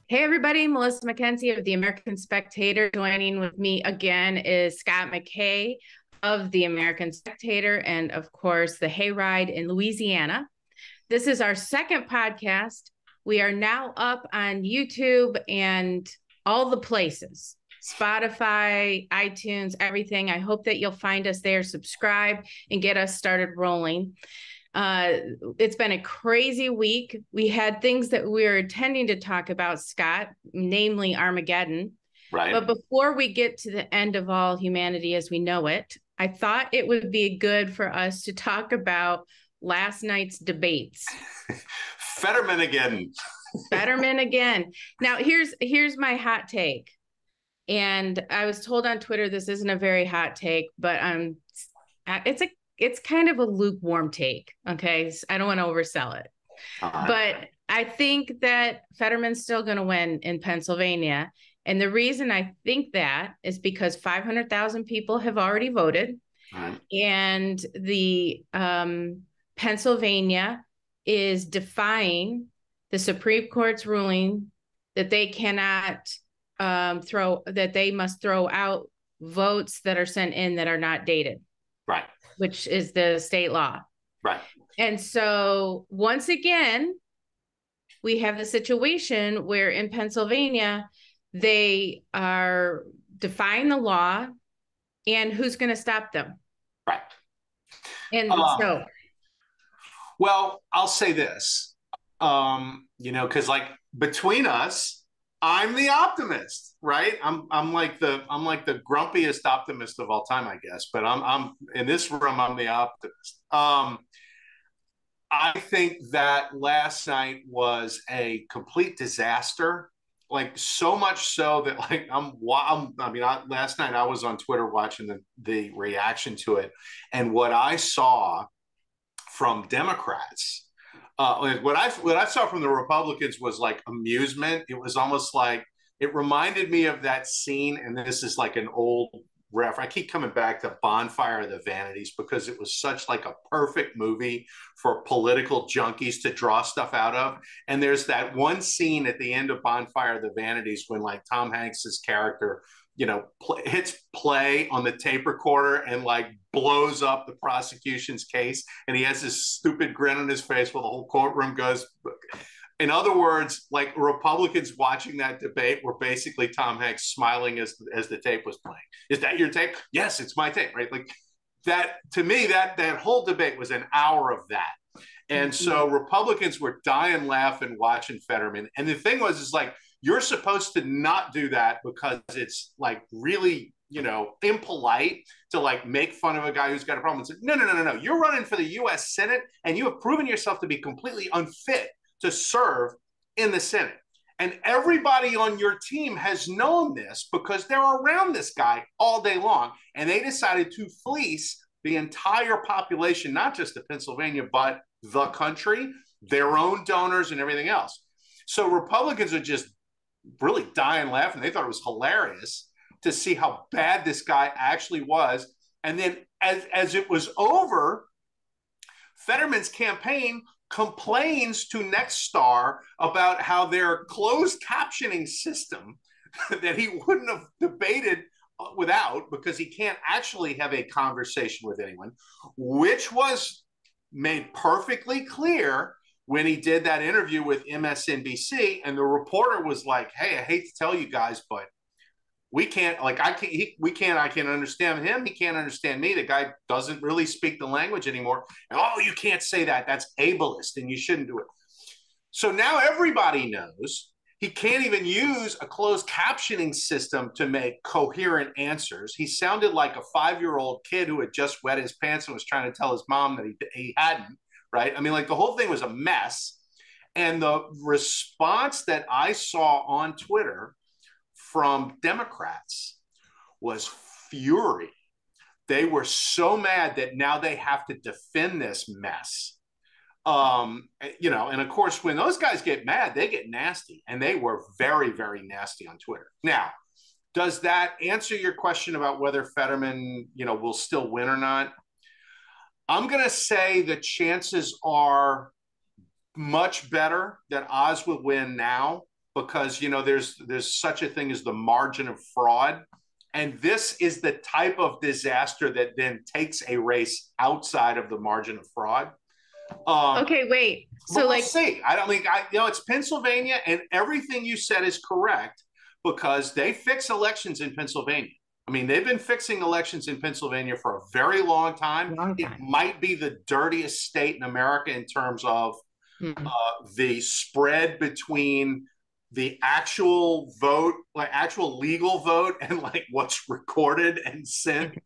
Hey everybody, Melissa Mackenzie of the American Spectator. Joining with me again is Scott McKay of the American Spectator and of course the Hayride in Louisiana. This is our second podcast. We are now up on YouTube and all the places, Spotify, iTunes, everything. I hope that you'll find us there, subscribe, and get us started rolling. It's been a crazy week. We had things that we were intending to talk about, Scott, namely Armageddon. Right. But before we get to the end of all humanity as we know it, I thought it would be good for us to talk about last night's debates. Fetterman again. Fetterman again. Now, here's my hot take. And I was told on Twitter this isn't a very hot take, but it's kind of a lukewarm take. Okay. I don't want to oversell it. But I think that Fetterman's still going to win in Pennsylvania. And the reason I think that is because 500,000 people have already voted. And the Pennsylvania is defying the Supreme Court's ruling that they cannot that they must throw out votes that are sent in that are not dated. Right. Which is the state law. Right. And so once again, we have the situation where in Pennsylvania, they are defying the law, and who's going to stop them? Right. And well, I'll say this, because like between us, I'm the optimist, right? I'm like the grumpiest optimist of all time, I guess. But I'm in this room, I'm the optimist. I think that last night was a complete disaster. Like so much so that like last night I was on Twitter watching the reaction to it, and what I saw from Democrats. What I saw from the Republicans was like amusement. It was almost like it reminded me of that scene, and this is like an old ref. I keep coming back to Bonfire of the Vanities because it was such like a perfect movie for political junkies to draw stuff out of. And there's that one scene at the end of Bonfire of the Vanities when like Tom Hanks's character hits play on the tape recorder and like blows up the prosecution's case. And he has this stupid grin on his face while the whole courtroom goes. In other words, like Republicans watching that debate were basically Tom Hanks smiling as the tape was playing. Is that your tape? Yes, it's my tape, right? Like that, to me, that whole debate was an hour of that. And so Republicans were dying laughing watching Fetterman. And the thing is like, you're supposed to not do that because it's like really, impolite to like make fun of a guy who's got a problem. It's like, no. You're running for the U.S. Senate and you have proven yourself to be completely unfit to serve in the Senate. And everybody on your team has known this because they're around this guy all day long. And they decided to fleece the entire population, not just the Pennsylvania, but the country, their own donors and everything else. So Republicans are just really dying laughing. They thought it was hilarious to see how bad this guy actually was. And then as it was over, Fetterman's campaign complains to Nexstar about how their closed captioning system that he wouldn't have debated without because he can't actually have a conversation with anyone, which was made perfectly clear when he did that interview with MSNBC. And the reporter was like, hey, I hate to tell you guys, but we can't, like, I can understand him. He can't understand me. The guy doesn't really speak the language anymore. And, oh, you can't say that. That's ableist and you shouldn't do it. So now everybody knows he can't even use a closed captioning system to make coherent answers. He sounded like a 5-year-old kid who had just wet his pants and was trying to tell his mom that he hadn't. Right? I mean, like the whole thing was a mess. And the response that I saw on Twitter from Democrats was fury. They were so mad that now they have to defend this mess. And of course, when those guys get mad, they get nasty. And they were very, very nasty on Twitter. Now, does that answer your question about whether Fetterman, will still win or not? I'm going to say the chances are much better that Oz would win now because there's such a thing as the margin of fraud, and this is the type of disaster that then takes a race outside of the margin of fraud. Okay, wait. So we'll see. I don't think it's Pennsylvania, and everything you said is correct because they fix elections in Pennsylvania. I mean, they've been fixing elections in Pennsylvania for a very long time. It might be the dirtiest state in America in terms of the spread between the actual vote, like actual legal vote, and like what's recorded and sent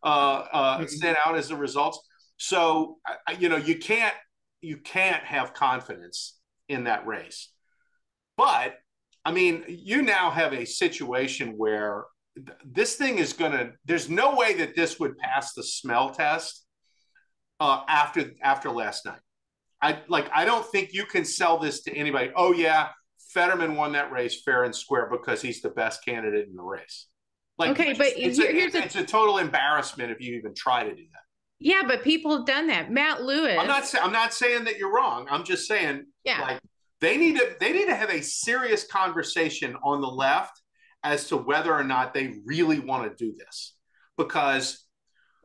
out as the results. So you can't have confidence in that race. But I mean, you now have a situation where this thing is there's no way that this would pass the smell test after last night. I don't think you can sell this to anybody. Oh yeah, Fetterman won that race fair and square because he's the best candidate in the race. Like, okay, but it's a total embarrassment if you even try to do that. Yeah, but people have done that. Matt Lewis. I'm not saying that you're wrong. I'm just saying, like, they need to have a serious conversation on the left as to whether or not they really want to do this. Because,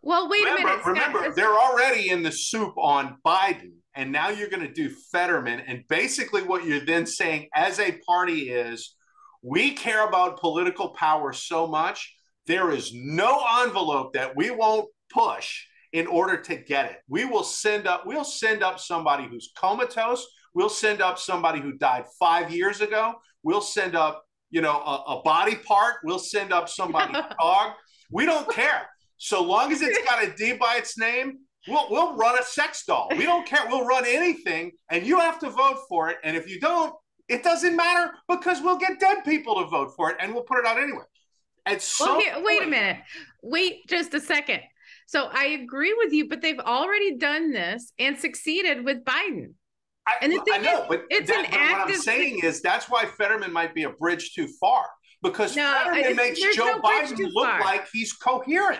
well, wait a minute. Remember, they're already in the soup on Biden, and now you're going to do Fetterman. And basically, what you're then saying as a party is, we care about political power so much, there is no envelope that we won't push in order to get it. We'll send up somebody who's comatose. We'll send up somebody who died 5 years ago. We'll send up, a body part. We'll send up somebody's dog. We don't care. So long as it's got a D by its name, we'll run a sex doll. We don't care. We'll run anything, and you have to vote for it. And if you don't, it doesn't matter because we'll get dead people to vote for it, and we'll put it out anyway. Wait a minute. Wait just a second. So I agree with you, but they've already done this and succeeded with Biden. I know, but what I'm saying is that's why Fetterman might be a bridge too far, because Fetterman makes Joe Biden look like he's coherent.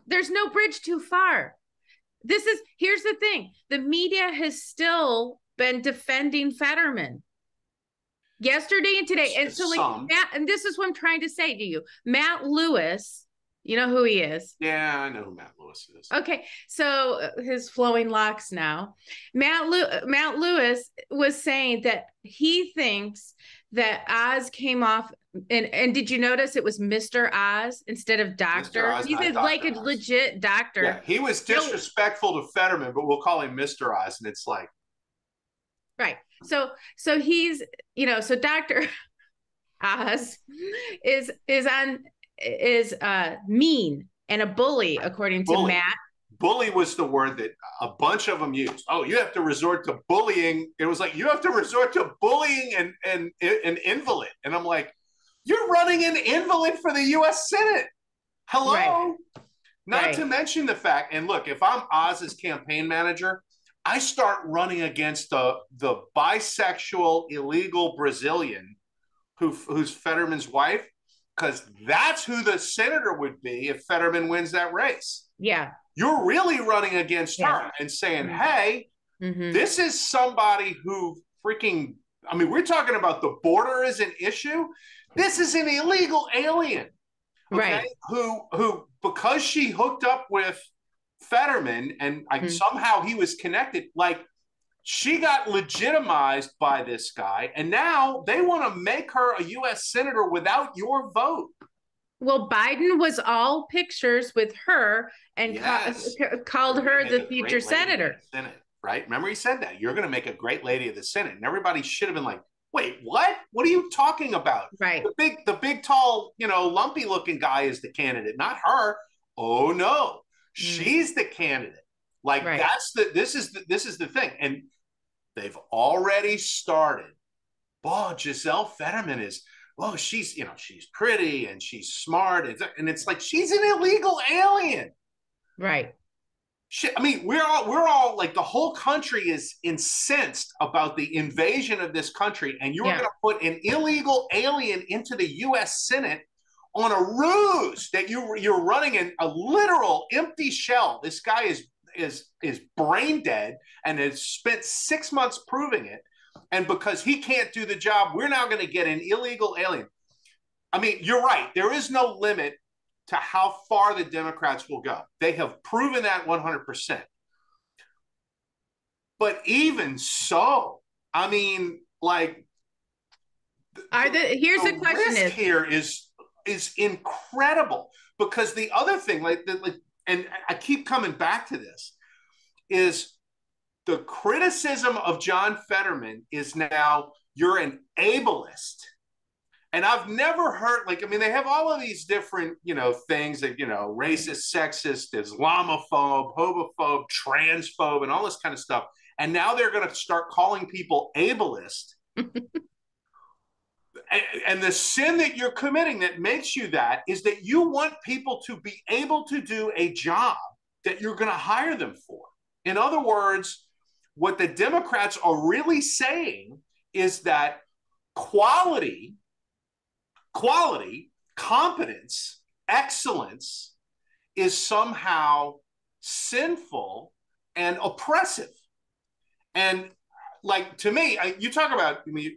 There's no bridge too far. Here's the thing. The media has still been defending Fetterman yesterday and today. And so and this is what I'm trying to say to you. Matt Lewis, you know who he is? Yeah, I know who Matt Lewis is. Okay, so his flowing locks now. Matt Lewis was saying that he thinks that Oz came off, and did you notice it was Mr. Oz instead of Doctor? He's like a legit doctor. Yeah, he was disrespectful to Fetterman, but we'll call him Mr. Oz, and it's like, right. So he's, so Dr. Oz is mean and a bully, according to Matt. Bully was the word that a bunch of them used. Oh, you have to resort to bullying. It was like, you have to resort to bullying and an invalid. And I'm like, you're running an invalid for the U.S. Senate. Hello? Right. Not to mention the fact, and look, if I'm Oz's campaign manager, I start running against the bisexual illegal Brazilian who's Fetterman's wife, because that's who the senator would be if Fetterman wins that race. Yeah. You're really running against her and saying, hey, this is somebody who freaking, I mean, we're talking about the border as an issue. This is an illegal alien, okay, who because she hooked up with Fetterman and somehow he was connected, like, she got legitimized by this guy, and now they want to make her a U.S. senator without your vote. Well, Biden was all pictures with her and called her the future senator. Senate, right? Remember he said that. You're going to make a great lady of the Senate. And everybody should have been like, wait, what? What are you talking about? Right. The big, tall, lumpy looking guy is the candidate, not her. Oh, no. She's the candidate. Like, this is the thing. And they've already started. Oh, Giselle Fetterman is, she's pretty and she's smart. And it's like, she's an illegal alien. Right. I mean, we're all like, the whole country is incensed about the invasion of this country. And you're going to put an illegal alien into the U.S. Senate on a ruse that you're running in a literal empty shell. This guy is brain dead and has spent 6 months proving it. And because he can't do the job, we're now going to get an illegal alien. I mean, you're right. There is no limit to how far the Democrats will go. They have proven that 100%. But even so, I mean, like, here's the question risk here is incredible, because the other thing, and I keep coming back to this, is the criticism of John Fetterman is now you're an ableist. And I've never heard, like, I mean, they have all of these different, things that, racist, sexist, Islamophobe, homophobe, transphobe, and all this kind of stuff. And now they're going to start calling people ableist. And the sin that you're committing that makes you that is that you want people to be able to do a job that you're going to hire them for. In other words, what the Democrats are really saying is that quality, competence, excellence is somehow sinful and oppressive. And like, to me, you talk about, I mean,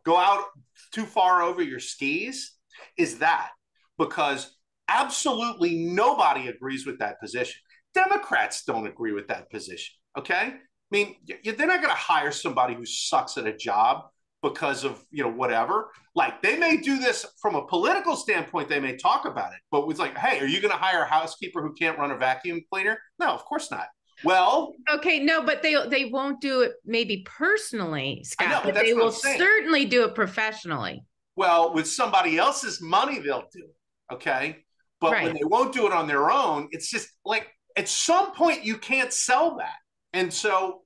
go out too far over your skis, is that because absolutely nobody agrees with that position. Democrats don't agree with that position. Okay. I mean, they're not going to hire somebody who sucks at a job because of, whatever. Like, they may do this from a political standpoint. They may talk about it, but it's like, hey, are you going to hire a housekeeper who can't run a vacuum cleaner? No, of course not. Well, okay, no, but they won't do it maybe personally, Scott, know, but they will certainly do it professionally. Well, with somebody else's money, they'll do it. Okay. But when they won't do it on their own, it's just like, at some point you can't sell that. And so,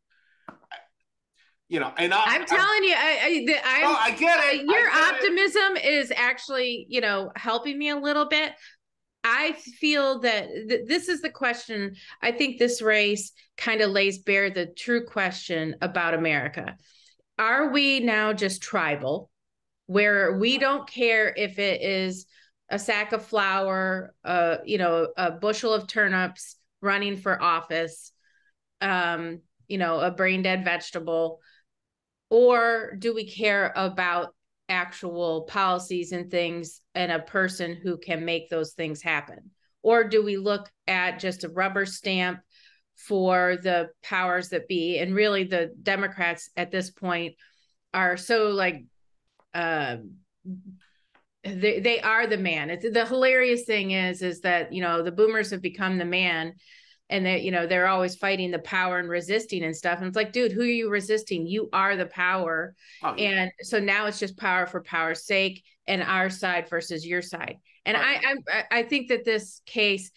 and I'm telling you, I get it. Your optimism is actually, helping me a little bit. I feel that this is the question. I think this race kind of lays bare the true question about America. Are we now just tribal, where we don't care if it is a sack of flour, a bushel of turnips running for office, a brain dead vegetable, or do we care about actual policies and things and a person who can make those things happen? Or do we look at just a rubber stamp for the powers that be? And really the Democrats at this point are so like, they are the man. It's the hilarious thing is that, the boomers have become the man, and that, they're always fighting the power and resisting and stuff. And it's like, dude, who are you resisting? You are the power. Oh, yeah. And so now it's just power for power's sake, and our side versus your side. And I think that this case,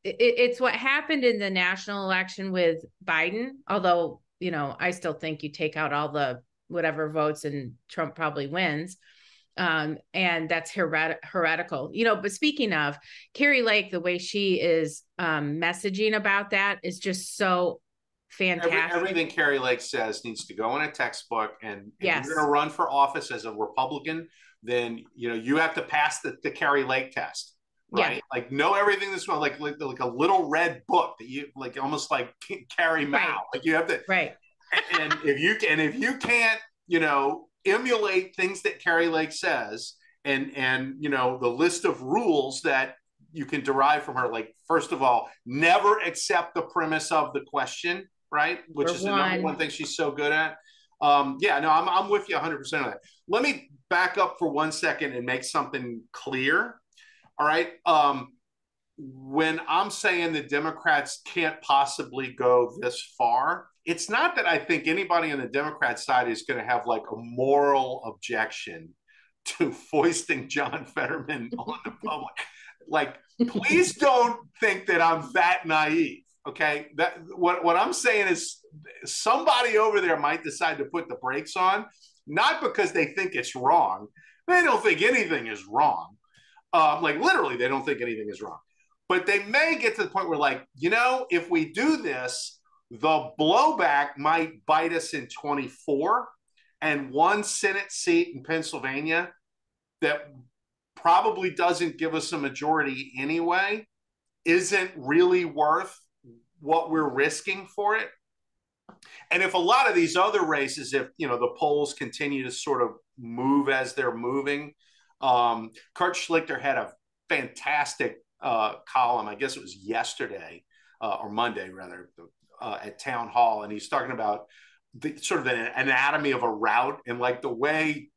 it's what happened in the national election with Biden. Although, I still think you take out all the whatever votes and Trump probably wins. And that's heretical, but speaking of Carrie Lake, the way she is messaging about that is just so fantastic. Everything Carrie Lake says needs to go in a textbook. And if you're going to run for office as a Republican, then, you have to pass the Carrie Lake test, right? Yeah. Like, know everything this way, like a little red book that you like, almost like Carrie Mao. Right. Like, you have to, right. And if you can't, emulate things that Carrie Lake says, and the list of rules that you can derive from her, like, first of all, never accept the premise of the question, right? Which is the number one thing she's so good at. I'm with you 100% on that. Let me back up for 1 second and make something clear. All right. When I'm saying the Democrats can't possibly go this far, it's not that I think anybody on the Democrat side is going to have like a moral objection to foisting John Fetterman on the public. Like, please don't think that I'm that naive. Okay. What I'm saying is somebody over there might decide to put the brakes on, not because they think it's wrong. They don't think anything is wrong. Like, literally, they don't think anything is wrong. But they may get to the point where, like, if we do this, the blowback might bite us in 24, and one Senate seat in Pennsylvania that probably doesn't give us a majority anyway isn't really worth what we're risking for it. And if a lot of these other races, if the polls continue to sort of move as they're moving, Kurt Schlichter had a fantastic column. I guess it was yesterday or Monday rather at Town Hall, and he's talking about the sort of the anatomy of a rout and like the way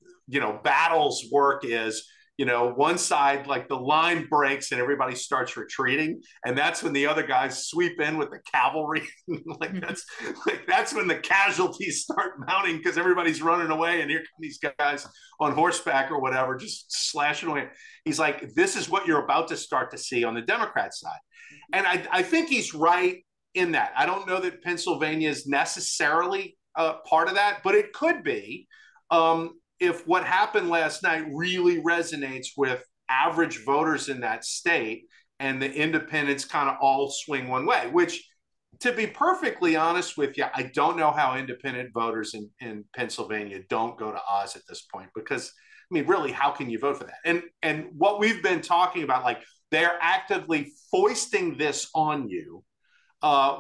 battles work is. One side, like the line breaks and everybody starts retreating. And that's when the other guys sweep in with the cavalry. That's when the casualties start mounting because everybody's running away. And here come these guys on horseback or whatever, just slashing away. He's like, this is what you're about to start to see on the Democrat side. And I think he's right in that. I don't know that Pennsylvania is necessarily part of that, but it could be. If what happened last night really resonates with average voters in that state and the independents kind of all swing one way, which, to be perfectly honest with you, I don't know how independent voters in Pennsylvania don't go to Oz at this point, because, I mean, really, how can you vote for that? And what we've been talking about, like, they're actively foisting this on you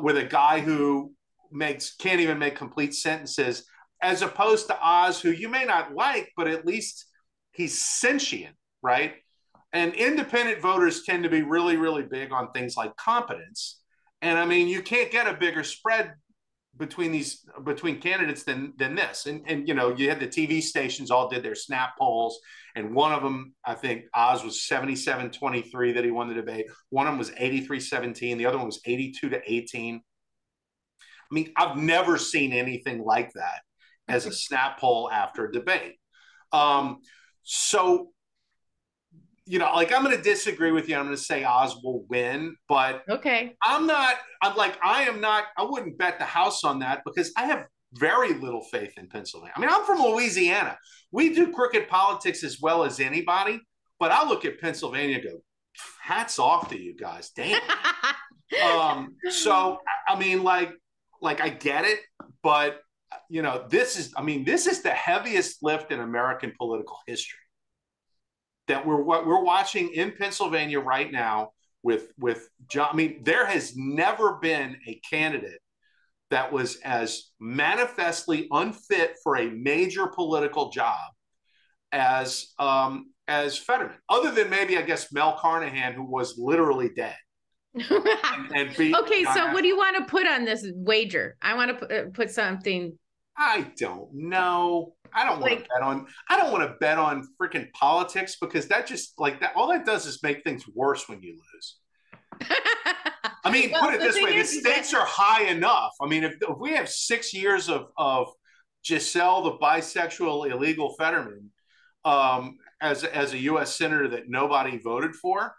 with a guy who can't even make complete sentences, as opposed to Oz, who you may not like, but at least he's sentient, right? And independent voters tend to be really, really big on things like competence. And I mean, you can't get a bigger spread between candidates than this. And you had the TV stations all did their snap polls, and one of them, I think Oz was 77-23 that he won the debate. One of them was 83-17. The other one was 82-18. I mean, I've never seen anything like that as a snap poll after a debate. So, like, I'm going to disagree with you. I'm going to say Oz will win, but okay. I wouldn't bet the house on that because I have very little faith in Pennsylvania. I mean, I'm from Louisiana. We do crooked politics as well as anybody, but I look at Pennsylvania and go, hats off to you guys. Damn. So, I mean, like I get it, but this is the heaviest lift in American political history that we're watching in Pennsylvania right now with John. I mean, there has never been a candidate that was as manifestly unfit for a major political job as Fetterman, other than maybe, I guess, Mel Carnahan, who was literally dead. Okay, so what do you want to put on this wager? I want to put something. I don't know. I don't want to bet on freaking politics, because that just, like, that, all that does is make things worse when you lose. I mean, put it this way: the stakes are high enough. I mean, if we have 6 years of Giselle, the bisexual illegal Fetterman, as a U.S. senator that nobody voted for,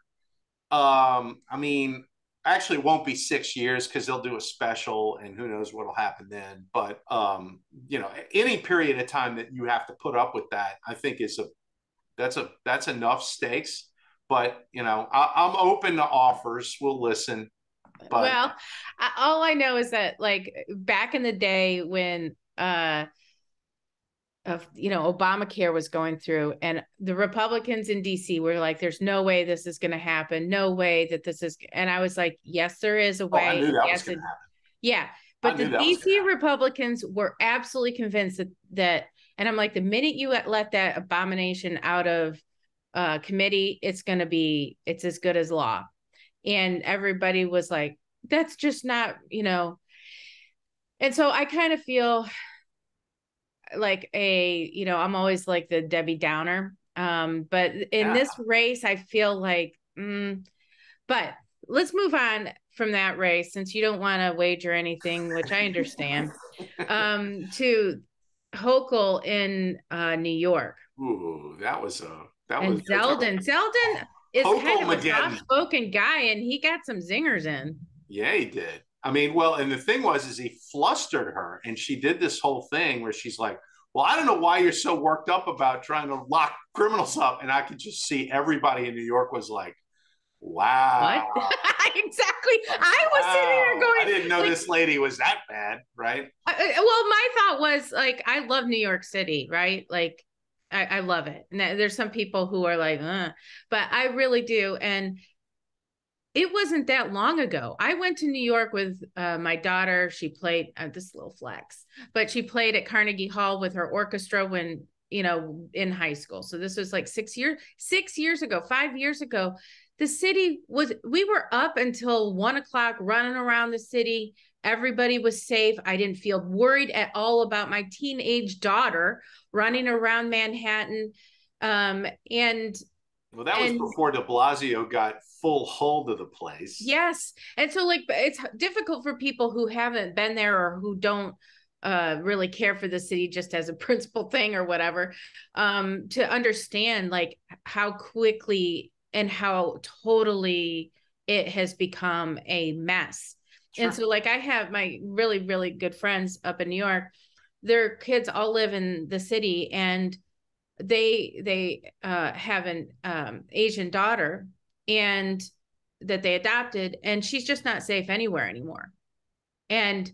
I mean, actually, it won't be 6 years because they'll do a special, and who knows what'll happen then. But any period of time that you have to put up with that, I think that's enough stakes. But I'm open to offers. We'll listen. But well, all I know is that, like, back in the day when Obamacare was going through, and the Republicans in DC were like, there's no way this is going to happen. No way that this is. And I was like, yes, there is a way. I knew that yes, was going to happen. Yeah. But the DC Republicans were absolutely convinced that, and I'm like, the minute you let that abomination out of committee, it's as good as law. And everybody was like, that's just not, and so I kind of feel like I'm always like the Debbie Downer. But in this race, I feel like, but let's move on from that race, since you don't want to wager anything, which I understand, to Hochul in New York. Ooh, that was Zeldin. Zeldin is Hochul, kind of a soft-spoken guy, and he got some zingers in. Yeah, he did. I mean, well, and the thing is he flustered her, and she did this whole thing where she's like, well, I don't know why you're so worked up about trying to lock criminals up. And I could just see everybody in New York was like, wow. What? Exactly. I was sitting there going, I didn't know this lady was that bad, right? Well, my thought was, like, I love New York City, right? Like, I love it. And there's some people who are like, but I really do. And it wasn't that long ago. I went to New York with my daughter. She played this little flex, but she played at Carnegie Hall with her orchestra when, in high school. So this was like 6 years ago, 5 years ago. We were up until 1 o'clock running around the city. Everybody was safe. I didn't feel worried at all about my teenage daughter running around Manhattan. Well, that was before de Blasio got full hold of the place. Yes. And so it's difficult for people who haven't been there or who don't really care for the city just as a principal thing or whatever, to understand how quickly and how totally it has become a mess. Sure. And so I have my really, really good friends up in New York. Their kids all live in the city, and they have an Asian daughter and that they adopted, and she's just not safe anywhere anymore. And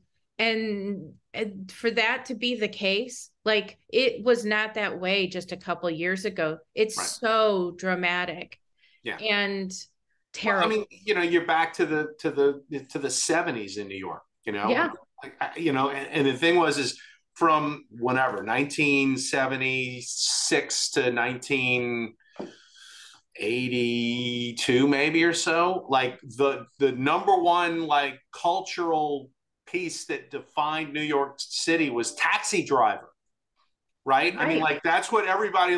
for that to be the case, it was not that way just a couple of years ago. It's right. So dramatic. Yeah. And terrible. Well, I mean, you're back to the 70s in New York, Yeah. And the thing is from whenever 1976 to 1982 maybe or so, the number one cultural piece that defined New York City was Taxi Driver. Right? I mean, that's what everybody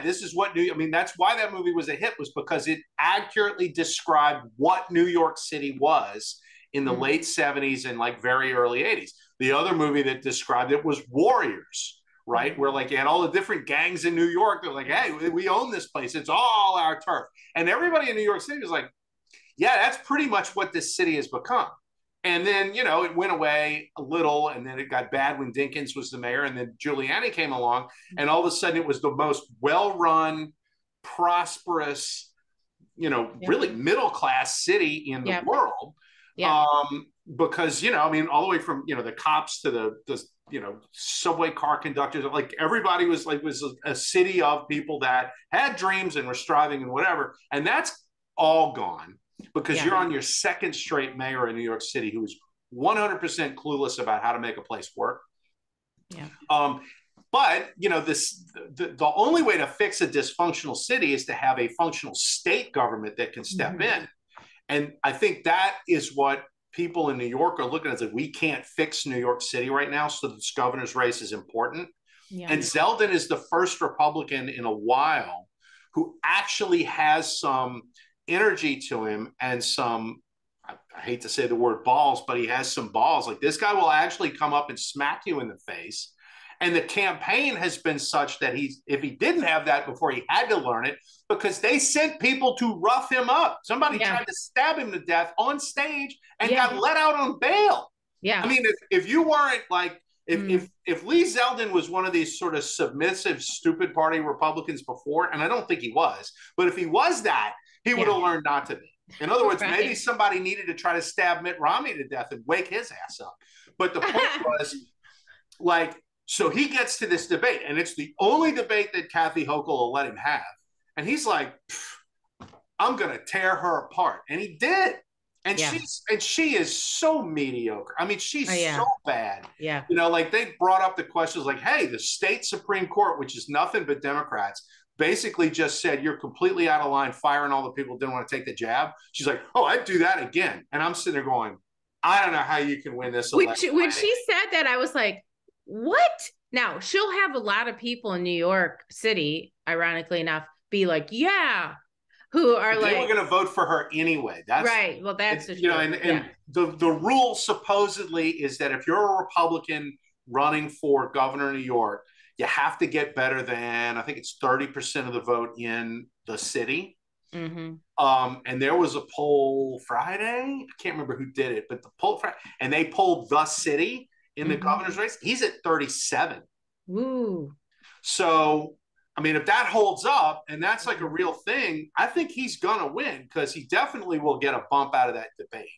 this is what that's why that movie was a hit, was because it accurately described what New York City was in the late 70s and very early 80s. The other movie that described it was Warriors, right? Where you had all the different gangs in New York. They're like, hey, we own this place. It's all our turf. And everybody in New York City was like, yeah, that's pretty much what this city has become. And then, it went away a little, and then it got bad when Dinkins was the mayor, and then Giuliani came along, and all of a sudden it was the most well-run, prosperous, really middle-class city in the world. Yeah. Because, all the way from, the cops to the subway car conductors, everybody was a city of people that had dreams and were striving and whatever. And that's all gone. Because you're on your second straight mayor in New York City who's 100% clueless about how to make a place work. Yeah. But the only way to fix a dysfunctional city is to have a functional state government that can step in. And I think that is what people in New York are looking at. We can't fix New York City right now, so this governor's race is important. Yeah. And Zeldin is the first Republican in a while who actually has some energy to him and some, I hate to say the word balls, but he has some balls. This guy will actually come up and smack you in the face. And the campaign has been such that if he didn't have that before, he had to learn it, because they sent people to rough him up. Somebody tried to stab him to death on stage and got let out on bail. Yeah. I mean, if you weren't if Lee Zeldin was one of these sort of submissive, stupid party Republicans before, and I don't think he was, but if he was that, he would have learned not to be. In other words, maybe somebody needed to try to stab Mitt Romney to death and wake his ass up. But the point was, so he gets to this debate, and it's the only debate that Kathy Hochul will let him have. And he's like, I'm going to tear her apart. And he did. And she is so mediocre. I mean, she's so bad. Yeah. They brought up the questions hey, the state Supreme Court, which is nothing but Democrats, basically just said you're completely out of line firing all the people who didn't want to take the jab. She's like, oh, I'd do that again. And I'm sitting there going, I don't know how you can win this election. When she said that, I was like, what? Now, she'll have a lot of people in New York City, ironically enough, be like, yeah, who are they were going to vote for her anyway. That's right. Well, that's and the rule supposedly is that if you're a Republican running for governor of New York, you have to get better than, I think it's 30% of the vote in the city. And there was a poll Friday. I can't remember who did it, but the poll Friday, and they polled the city in the governor's race. He's at 37. Ooh. So, I mean, if that holds up and that's a real thing, I think he's going to win, because he definitely will get a bump out of that debate.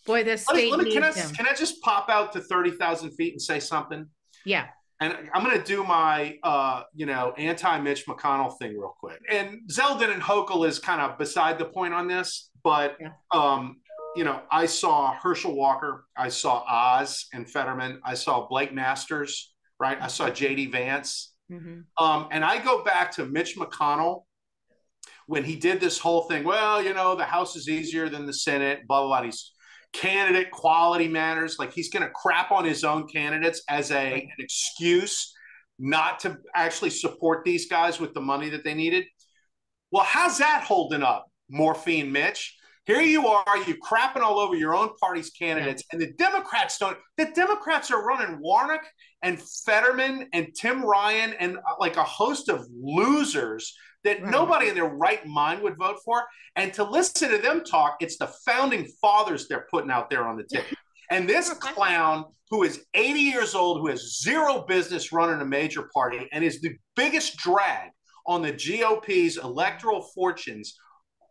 Boy, the state needs him. Can I just pop out to 30,000 feet and say something? Yeah. And I'm going to do my, anti-Mitch McConnell thing real quick. And Zeldin and Hochul is kind of beside the point on this, but, I saw Herschel Walker, I saw Oz and Fetterman, I saw Blake Masters, right? I saw J.D. Vance. And I go back to Mitch McConnell when he did this whole thing. Well, the House is easier than the Senate, blah, blah, blah. He's candidate quality matters. Like he's going to crap on his own candidates as an excuse not to actually support these guys with the money that they needed. Well, how's that holding up, Morphine Mitch? Here you are, you crapping all over your own party's candidates, and the Democrats don't. The Democrats are running Warnock and Fetterman and Tim Ryan and like a host of losers that nobody in their right mind would vote for. And to listen to them talk, it's the founding fathers they're putting out there on the ticket. And this clown who is 80 years old, who has zero business running a major party and is the biggest drag on the GOP's electoral fortunes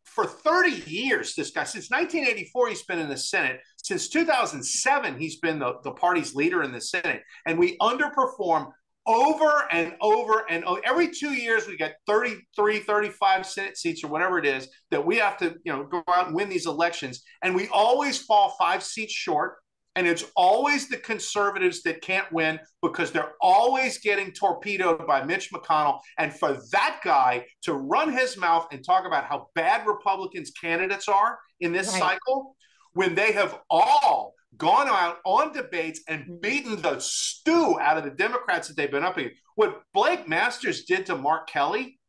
for 30 years, this guy, since 1984, he's been in the Senate. Since 2007, he's been the party's leader in the Senate. And we underperform over and over and over. Every 2 years, we get 33, 35 Senate seats or whatever it is that we have to, go out and win these elections. And we always fall 5 seats short. And it's always the conservatives that can't win because they're always getting torpedoed by Mitch McConnell. And for that guy to run his mouth and talk about how bad Republicans candidates are in this cycle, when they have all gone out on debates and beaten the stew out of the Democrats that they've been up against. What Blake Masters did to Mark Kelly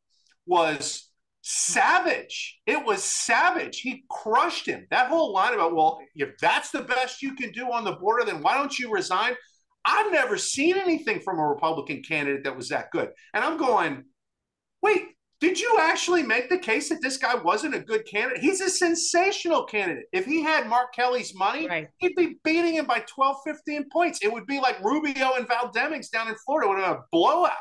was savage. It was savage. He crushed him. That whole line about, well, if that's the best you can do on the border, then why don't you resign? I've never seen anything from a Republican candidate that was that good. And I'm going, wait, did you actually make the case that this guy wasn't a good candidate? He's a sensational candidate. If he had Mark Kelly's money, he'd be beating him by 12, 15 points. It would be like Rubio and Val Demings down in Florida. It would have been a blowout.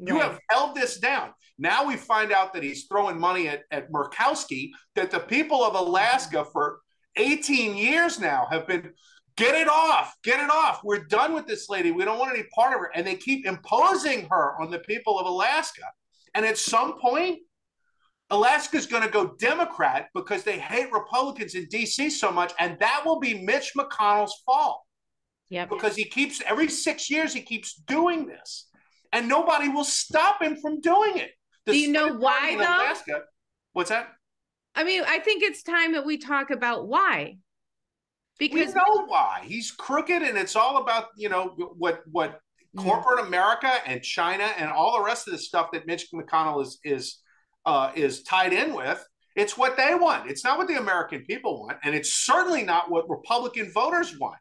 You have held this down. Now we find out that he's throwing money at Murkowski, that the people of Alaska for 18 years now have been, get it off. We're done with this lady. We don't want any part of her. And they keep imposing her on the people of Alaska. And at some point, Alaska's going to go Democrat because they hate Republicans in D.C. so much. And that will be Mitch McConnell's fault. Because he keeps, every 6 years, he keeps doing this. And nobody will stop him from doing it. Do you know why, though? Alaska, what's that? I mean, I think it's time that we talk about why. Because we know why. He's crooked, and it's all about, what corporate America and China and all the rest of the stuff that Mitch McConnell is tied in with. It's what they want. It's not what the American people want, and it's certainly not what Republican voters want.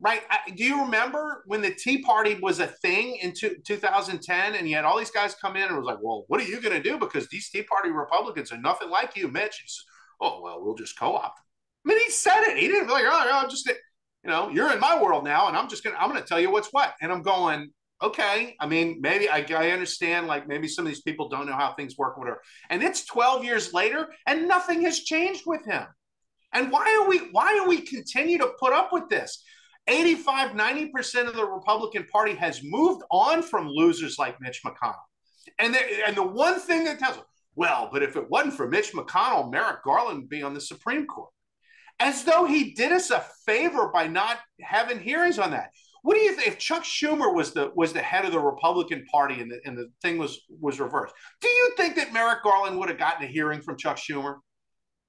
Right. Do you remember when the Tea Party was a thing in 2010 and you had all these guys come in and it was like, well, what are you going to do? Because these Tea Party Republicans are nothing like you, Mitch. He says, oh, well, we'll just co-opt them. I mean, he said it. He didn't be like, oh, I'm just, you're in my world now and I'm going to tell you what's what. And I'm going, okay. I mean, maybe I understand, like maybe some of these people don't know how things work, whatever. And it's 12 years later and nothing has changed with him. And why do we continue to put up with this? 85, 90% of the Republican Party has moved on from losers like Mitch McConnell. And the one thing that tells them, well, but if it wasn't for Mitch McConnell, Merrick Garland would be on the Supreme Court. As though he did us a favor by not having hearings on that. What do you think? If Chuck Schumer was the head of the Republican Party and the thing was reversed, do you think that Merrick Garland would have gotten a hearing from Chuck Schumer?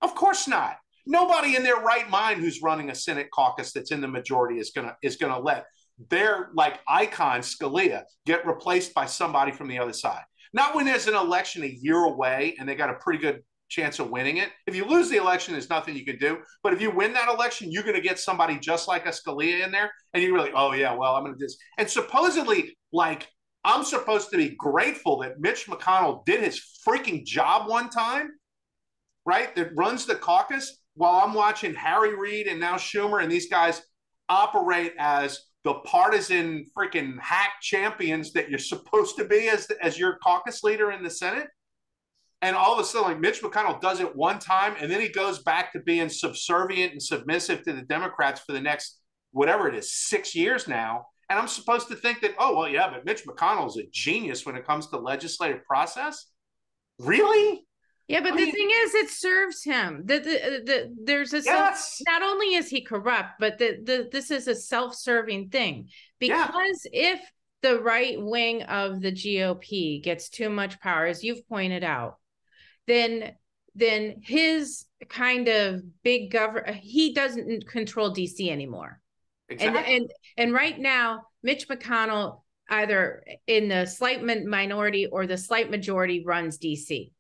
Of course not. Nobody in their right mind who's running a Senate caucus that's in the majority is gonna let their like icon Scalia get replaced by somebody from the other side. Not when there's an election a year away and they got a pretty good chance of winning it. If you lose the election, there's nothing you can do. But if you win that election, you're going to get somebody just like a Scalia in there, and you're really, oh yeah, well I'm going to do this. And supposedly, like I'm supposed to be grateful that Mitch McConnell did his freaking job one time, right? That runs the caucus. While I'm watching Harry Reid and now Schumer and these guys operate as the partisan freaking hack champions that you're supposed to be as your caucus leader in the Senate. And all of a sudden, like Mitch McConnell does it one time, and then he goes back to being subservient and submissive to the Democrats for the next, whatever it is, 6 years now. And I'm supposed to think that, oh, well, yeah, but Mitch McConnell is a genius when it comes to legislative process. Really? Yeah, but the thing is, it serves him. There's a yes. Not only is he corrupt, but this is a self-serving thing. Because if the right wing of the GOP gets too much power, as you've pointed out, then his kind of big government, he doesn't control DC anymore. Exactly. And right now, Mitch McConnell, either in the slight minority or the slight majority, runs DC.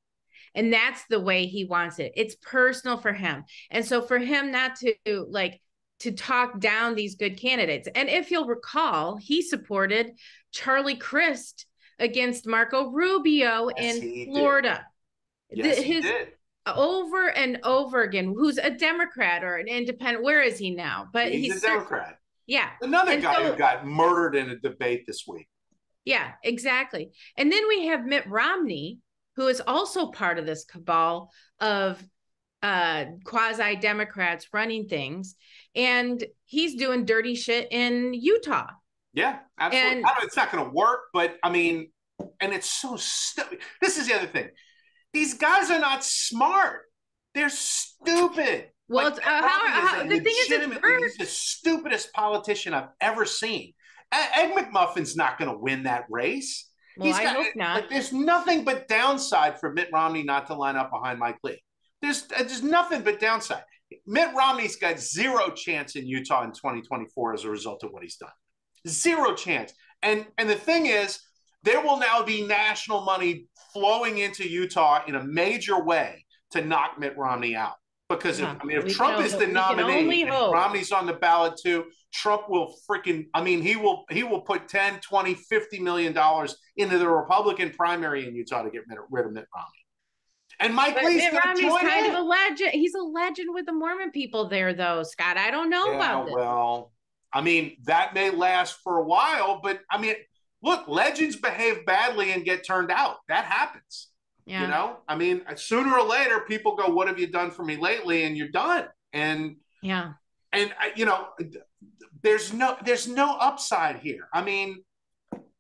And that's the way he wants it. It's personal for him. And so for him not to talk down these good candidates. And if you'll recall, he supported Charlie Crist against Marco Rubio in Florida. Yes, he did. Over and over again, who's a Democrat or an independent. Where is he now? But he's a Democrat. Yeah. Another guy who got murdered in a debate this week. Yeah, exactly. And then we have Mitt Romney, who is also part of this cabal of quasi-Democrats running things. And he's doing dirty shit in Utah. Yeah, absolutely. And it's not going to work, but I mean, and it's so stupid. This is the other thing. These guys are not smart. They're stupid. Well, the thing is, he's the stupidest politician I've ever seen. Egg McMuffin's not going to win that race. Well, I hope not. There's nothing but downside for Mitt Romney not to line up behind Mike Lee. There's nothing but downside. Mitt Romney's got zero chance in Utah in 2024 as a result of what he's done. Zero chance. And the thing is, there will now be national money flowing into Utah in a major way to knock Mitt Romney out. Because if Trump is the nominee and Romney's on the ballot too, Trump will he will put 10, 20, $50 million into the Republican primary in Utah to get rid of Mitt Romney. And Mike Lee's kind of a legend. He's a legend with the Mormon people there, though, Scott. I don't know about this. Well, I mean, that may last for a while, but I mean, look, legends behave badly and get turned out. That happens. Yeah. You know, I mean, sooner or later, people go, "What have you done for me lately?" And you're done. And you know, there's no upside here. I mean,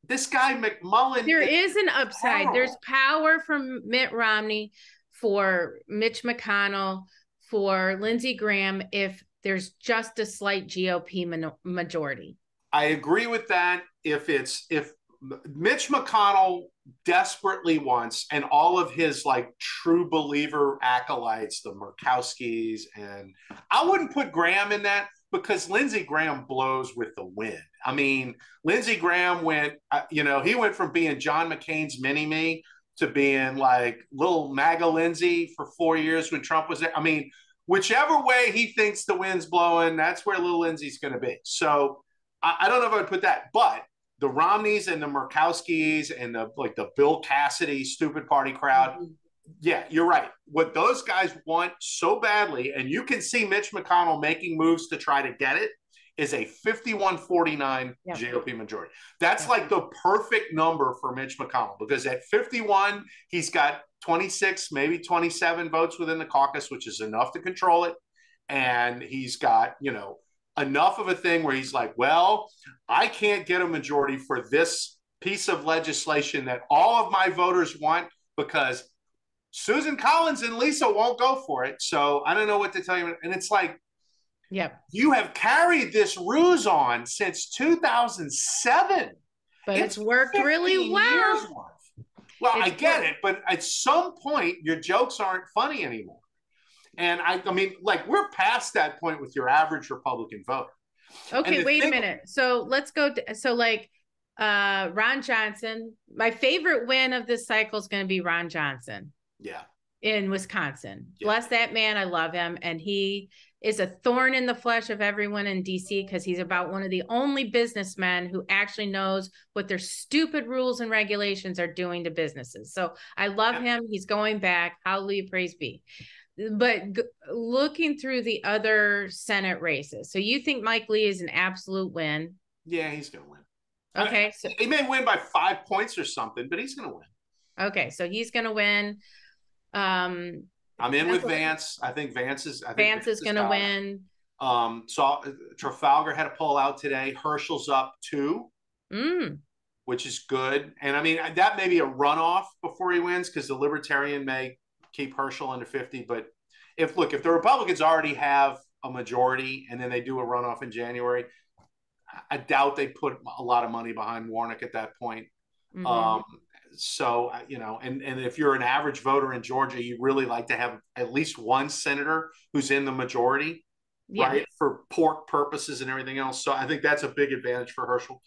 this guy McMullen. There is an upside. Power. There's power from Mitt Romney, for Mitch McConnell, for Lindsey Graham, if there's just a slight GOP majority. I agree with that. If Mitch McConnell desperately wants, and all of his like true believer acolytes, the Murkowskis, and I wouldn't put Graham in that because Lindsey Graham blows with the wind. I mean, Lindsey Graham went, he went from being John McCain's mini-me to being like little MAGA Lindsey for 4 years when Trump was there. I mean, whichever way he thinks the wind's blowing, that's where little Lindsey's going to be. So I don't know if I would put that, but the Romneys and the Murkowskis and the Bill Cassidy stupid party crowd. Mm-hmm. Yeah, you're right. What those guys want so badly, and you can see Mitch McConnell making moves to try to get it, is a 51-49 GOP majority. That's like the perfect number for Mitch McConnell, because at 51, he's got 26, maybe 27 votes within the caucus, which is enough to control it. And he's got, enough of a thing where he's like, well, I can't get a majority for this piece of legislation that all of my voters want because Susan Collins and Lisa won't go for it. So I don't know what to tell you. And it's like, you have carried this ruse on since 2007. But it's worked really well. Well, I get it. But at some point, your jokes aren't funny anymore. And I mean, like, we're past that point with your average Republican voter. Okay, wait a minute. So let's go. Ron Johnson. My favorite win of this cycle is going to be Ron Johnson. Yeah. In Wisconsin. Yeah. Bless that man. I love him. And he is a thorn in the flesh of everyone in DC because he's about one of the only businessmen who actually knows what their stupid rules and regulations are doing to businesses. So I love him. He's going back. Hallelujah. Praise be. But looking through the other Senate races, so you think Mike Lee is an absolute win? Yeah, he's going to win. Okay. So he may win by 5 points or something, but he's going to win. Okay, so he's going to win. I'm in with Vance. I think Vance is going to win. So Trafalgar had a poll out today. Herschel's up 2, which is good. And I mean, that may be a runoff before he wins because the Libertarian may keep Herschel under 50. But if the Republicans already have a majority and then they do a runoff in January, I doubt they put a lot of money behind Warnock at that point. So, and if you're an average voter in Georgia, you really like to have at least one senator who's in the majority, right, for pork purposes and everything else. So I think that's a big advantage for Herschel.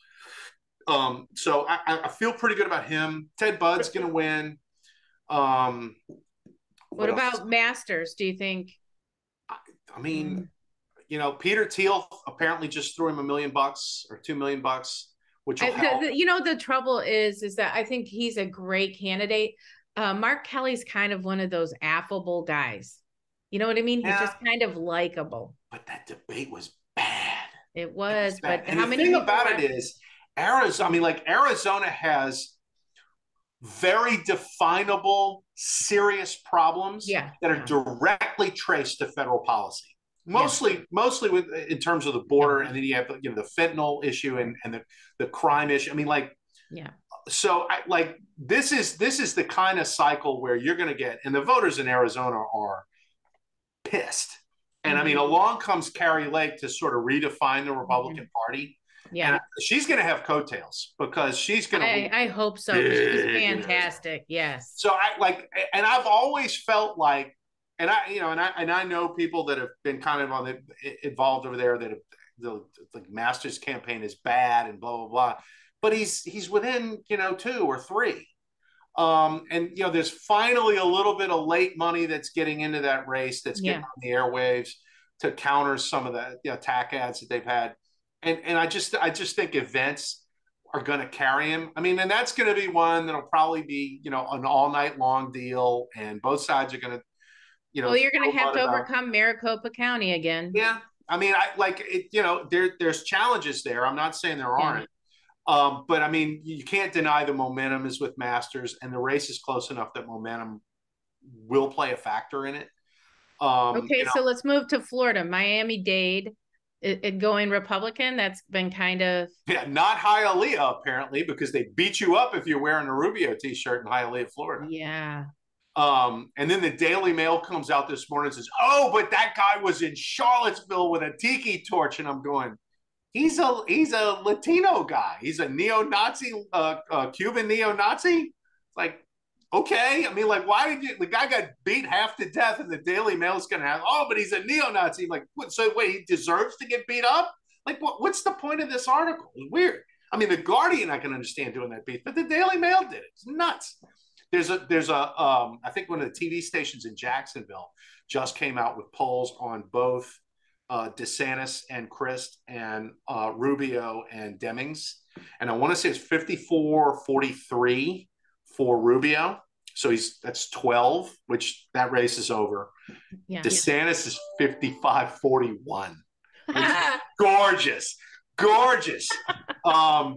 So I feel pretty good about him. Ted Budd's going to win. What about Masters? Do you think? I mean, Peter Thiel apparently just threw him $1 million or $2 million, which will help. The trouble is that I think he's a great candidate. Mark Kelly's kind of one of those affable guys. You know what I mean? He's just kind of likable. But that debate was bad. It was bad. But how many? The thing about it is, Arizona has very definable, serious problems that are directly traced to federal policy. Mostly in terms of the border, and then you have the fentanyl issue and the crime issue. I mean, so this is the kind of cycle where you're going to get, and the voters in Arizona are pissed. And I mean, along comes Carrie Lake to sort of redefine the Republican Party. Yeah, and she's going to have coattails because she's going to. I hope so. She's fantastic. Yes. So and I've always felt like. And I know people that have been kind of involved over there that have the Masters campaign is bad and blah blah blah, but he's within 2 or 3, and there's finally a little bit of late money that's getting into that race that's getting on the airwaves to counter some of the attack ads that they've had, and I just think events are going to carry him. I mean, and that's going to be one that'll probably be an all night long deal, and both sides are going to. Well, you're going to have to overcome Maricopa County again. Yeah. I mean, there's challenges there. I'm not saying there aren't. But I mean, you can't deny the momentum is with Masters, and the race is close enough that momentum will play a factor in it. So let's move to Florida. Miami-Dade going Republican. That's been kind of. Yeah, not Hialeah, apparently, because they beat you up if you're wearing a Rubio t-shirt in Hialeah, Florida. Yeah. And then the Daily Mail comes out this morning and says, "Oh, but that guy was in Charlottesville with a tiki torch," and I'm going, "He's a Latino guy. He's a neo-Nazi, Cuban neo-Nazi." It's like, okay, I mean, why did the guy got beat half to death, and the Daily Mail is going to have, "Oh, but he's a neo-Nazi." I'm like, what? So wait, he deserves to get beat up? Like, what's the point of this article? It's weird. I mean, the Guardian I can understand doing that beat, but the Daily Mail did it. It's nuts. There's I think one of the TV stations in Jacksonville just came out with polls on both DeSantis and Christ and Rubio and Demings. And I want to say it's 54-43 for Rubio. So that's 12, which that race is over. Yeah. DeSantis is 55-41. Gorgeous. And I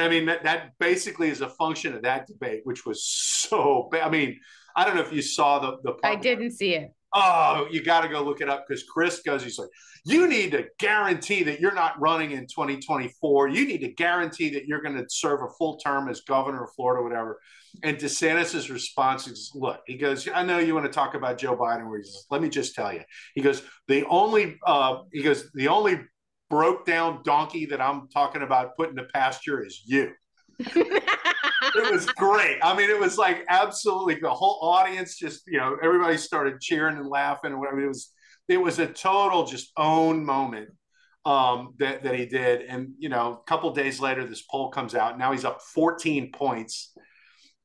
mean, that basically is a function of that debate, which was so bad. I mean, I don't know if you saw the part. I didn't see it. Oh, you got to go look it up because Chris he's like, you need to guarantee that you're not running in 2024. You need to guarantee that you're going to serve a full term as governor of Florida, whatever. And DeSantis' response is, look, he goes, I know you want to talk about Joe Biden, where he says, let me just tell you. He goes, the only broke down donkey that I'm talking about putting to pasture is you. It was great. I mean, it was like absolutely the whole audience just, everybody started cheering and laughing and whatever. It was a total just own moment that he did. And, a couple of days later, this poll comes out. Now he's up 14 points.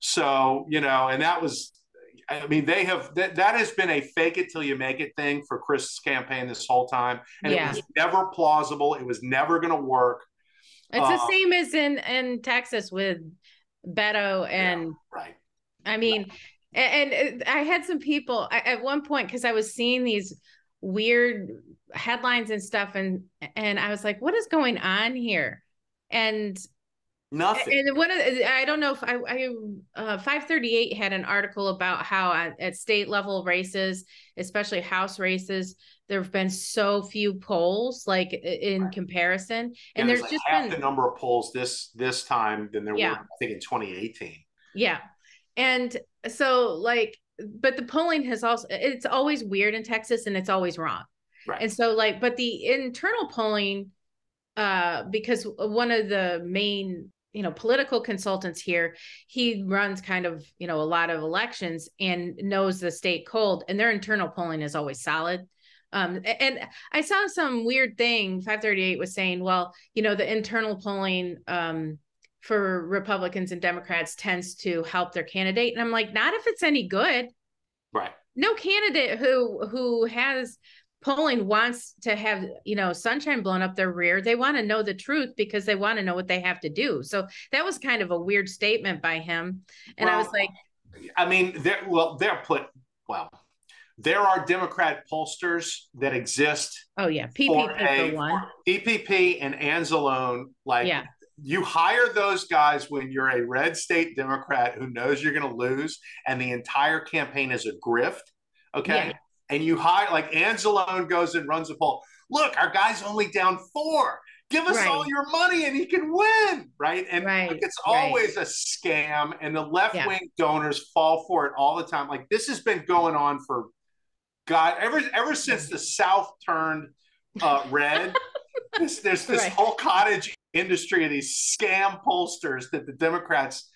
So, and that was, I mean, that has been a fake it till you make it thing for Chris' campaign this whole time. And it was never plausible. It was never going to work. It's the same as in Texas with Beto and right. I mean, and I had some people at one point, because I was seeing these weird headlines and stuff, and I was like, what is going on here? And Nothing. And one of I don't know if 538 had an article about how at state level races, especially House races, there have been so few polls, like in comparison, Yeah, and there's there's like just half been the number of polls this time than there were, yeah, I think, in 2018. yeah, and so like, but the polling has also it's always weird in Texas and it's always wrong, Right. and so like, but the internal polling, because one of the main political consultants here, he runs kind of a lot of elections and knows the state cold, and their internal polling is always solid. And I saw some weird thing 538 was saying, well, the internal polling for Republicans and Democrats tends to help their candidate, and I'm like, not if it's any good. Right. No candidate who has polling wants to have sunshine blown up their rear. They want to know the truth because they want to know what they have to do. So that was kind of a weird statement by him, and I was like, I mean, there are Democrat pollsters that exist. oh yeah, PPP for one. PPP and Anzalone, like, Yeah, you hire those guys when you're a red state Democrat who knows you're going to lose and the entire campaign is a grift. Okay. yeah, And you hire, like, Anzalone goes and runs a poll. Look, our guy's only down 4. Give us all right, your money and he can win. Right. And right, like, it's right. always a scam, and the left wing Yeah. donors fall for it all the time. Like, this has been going on for God, ever since the South turned red. There's this Right. whole cottage industry of these scam pollsters that the Democrats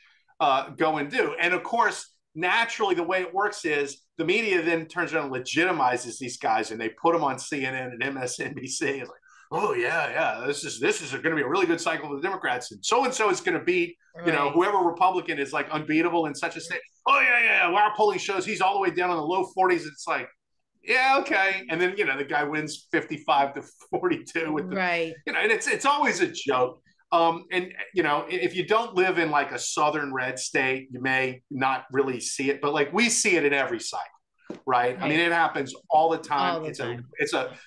go and do. And of course, naturally, the way it works is the media then turns around and legitimizes these guys, and they put them on CNN and MSNBC. It's like, oh yeah, this is going to be a really good cycle for the Democrats, and so is going to beat Right. whoever Republican is like unbeatable in such a state. Oh yeah. Well, our polling shows he's all the way down in the low 40s. It's like, yeah, okay. And then, the guy wins 55-42 with the, Right. and it's always a joke. And, if you don't live in like a southern red state, you may not really see it, but like, we see it in every cycle, right? I mean, it happens all the time. All the time.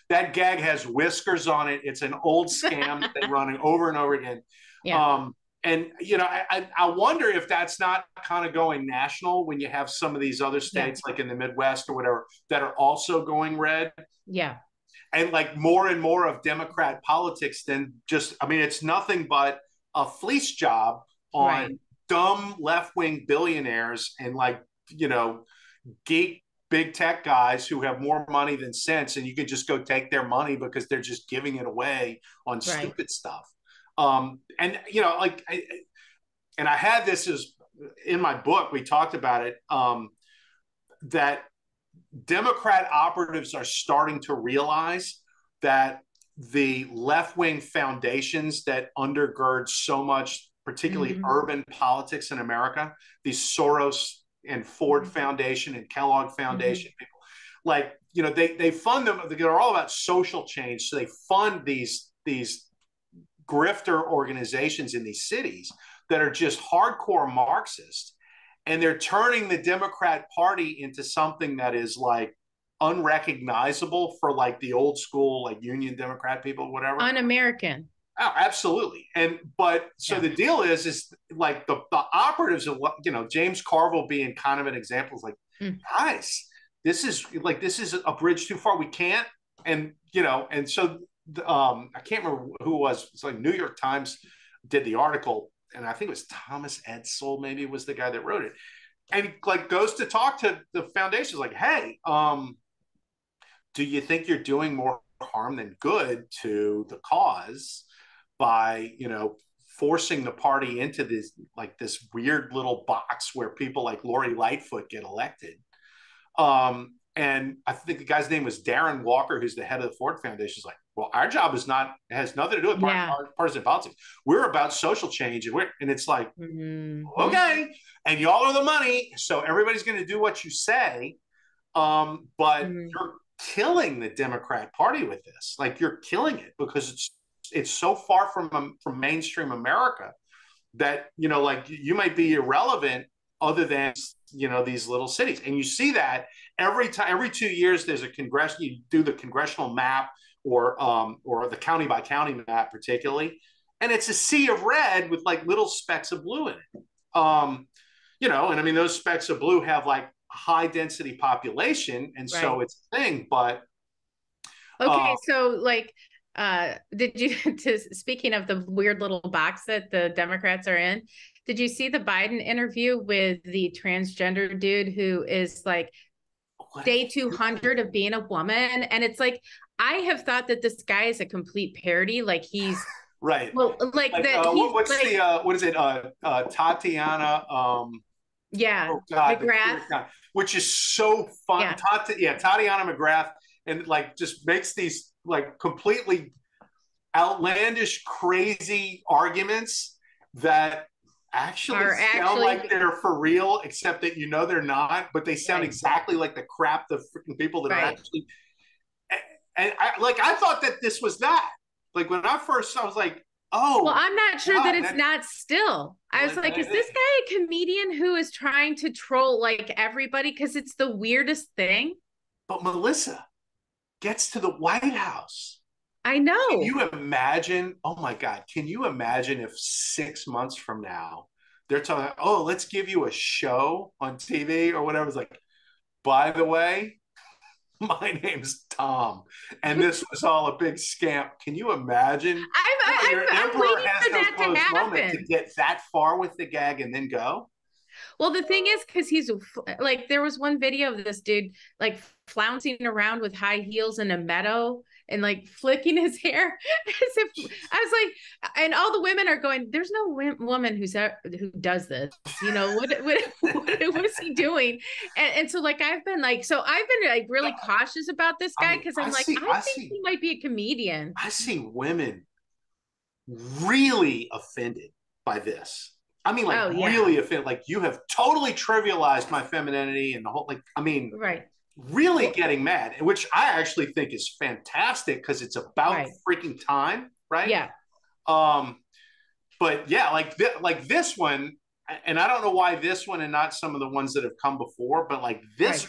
That gag has whiskers on it. It's an old scam that they run over and over again. Yeah. And I wonder if that's not kind of going national when you have some of these other states, like in the Midwest or whatever, that are also going red. Yeah. And like more and more of Democrat politics than just, I mean, it's nothing but a fleece job on dumb left-wing billionaires and like, geek big tech guys who have more money than sense, and you can just go take their money because they're just giving it away on stupid stuff. And I had this as in my book, we talked about it, that Democrat operatives are starting to realize that the left-wing foundations that undergird so much, particularly urban politics in America, these Soros and Ford Foundation and Kellogg Foundation people, like, they fund them. They're all about social change. So they fund these grifter organizations in these cities that are just hardcore Marxist, and they're turning the Democrat Party into something that is like unrecognizable for like the old school, like Union Democrat people, whatever. Un-American. Oh, absolutely. The deal is like the operatives of James Carville being kind of an example is like, guys, this is a bridge too far. We can't. And so I can't remember who it was. It's like New York Times did the article, and I think it was Thomas Edsel, maybe was the guy that wrote it. And he like goes to talk to the foundations, like, hey, do you think you're doing more harm than good to the cause by, forcing the party into this weird little box where people like Lori Lightfoot get elected? And I think the guy's name was Darren Walker, who's the head of the Ford Foundation. Is like, well, our job has nothing to do with partisan politics. We're about social change, and it's like, okay, and y'all are the money, so everybody's going to do what you say. But you're killing the Democrat Party with this. Like, you're killing it because it's so far from mainstream America that you might be irrelevant other than these little cities. And you see that every 2 years there's a you do the congressional map or the county by county map particularly, and it's a sea of red with like little specks of blue in it. And I mean, those specks of blue have like high density population, and so Right. it's a thing. But Okay, so like did you speaking of the weird little box that the Democrats are in, did you see the Biden interview with the transgender dude who is like day 200 of being a woman? And it's like, I have thought that this guy is a complete parody. Like he's right, well, like that he's what's like, the what is it? Tatiana. yeah, Oh God, the McGrath. which is so fun. Yeah. Tatiana McGrath, and like just makes these like completely outlandish, crazy arguments that actually Are sound actually like they're for real, except that they're not, but they sound right. exactly like the crap the freaking people that are Right. actually. And I thought that this was that. Like when I was like, Well, oh, I'm not sure that God, it's not still. I was like, is this that, guy a comedian who is trying to troll like everybody? Because it's the weirdest thing. but Melissa gets to the White House. I Can know. you imagine? Oh my God. Can you imagine if 6 months from now they're talking, oh, let's give you a show on TV or whatever? It's like, by the way, my name's Tom, and this was all a big scam. Can you imagine? Your I'm emperor waiting has for no that to closed moment to happen. get that far with the gag and then go. Well, the thing is, because he's like, there was one video of this dude like flouncing around with high heels in a meadow and like flicking his hair as if I was like, and all the women are going, "There's no woman who does this." What was he doing? And so like I've been like really cautious about this I guy mean, because I'm like, I think he might be a comedian. I see women really offended by this. I mean, like Oh yeah, really offended. Like you have totally trivialized my femininity and the whole. Like, I mean, right. really Well, getting mad, which I actually think is fantastic because it's about right. freaking time, right? Yeah. Um, but yeah, like this one, and I don't know why this one and not some of the ones that have come before, but like this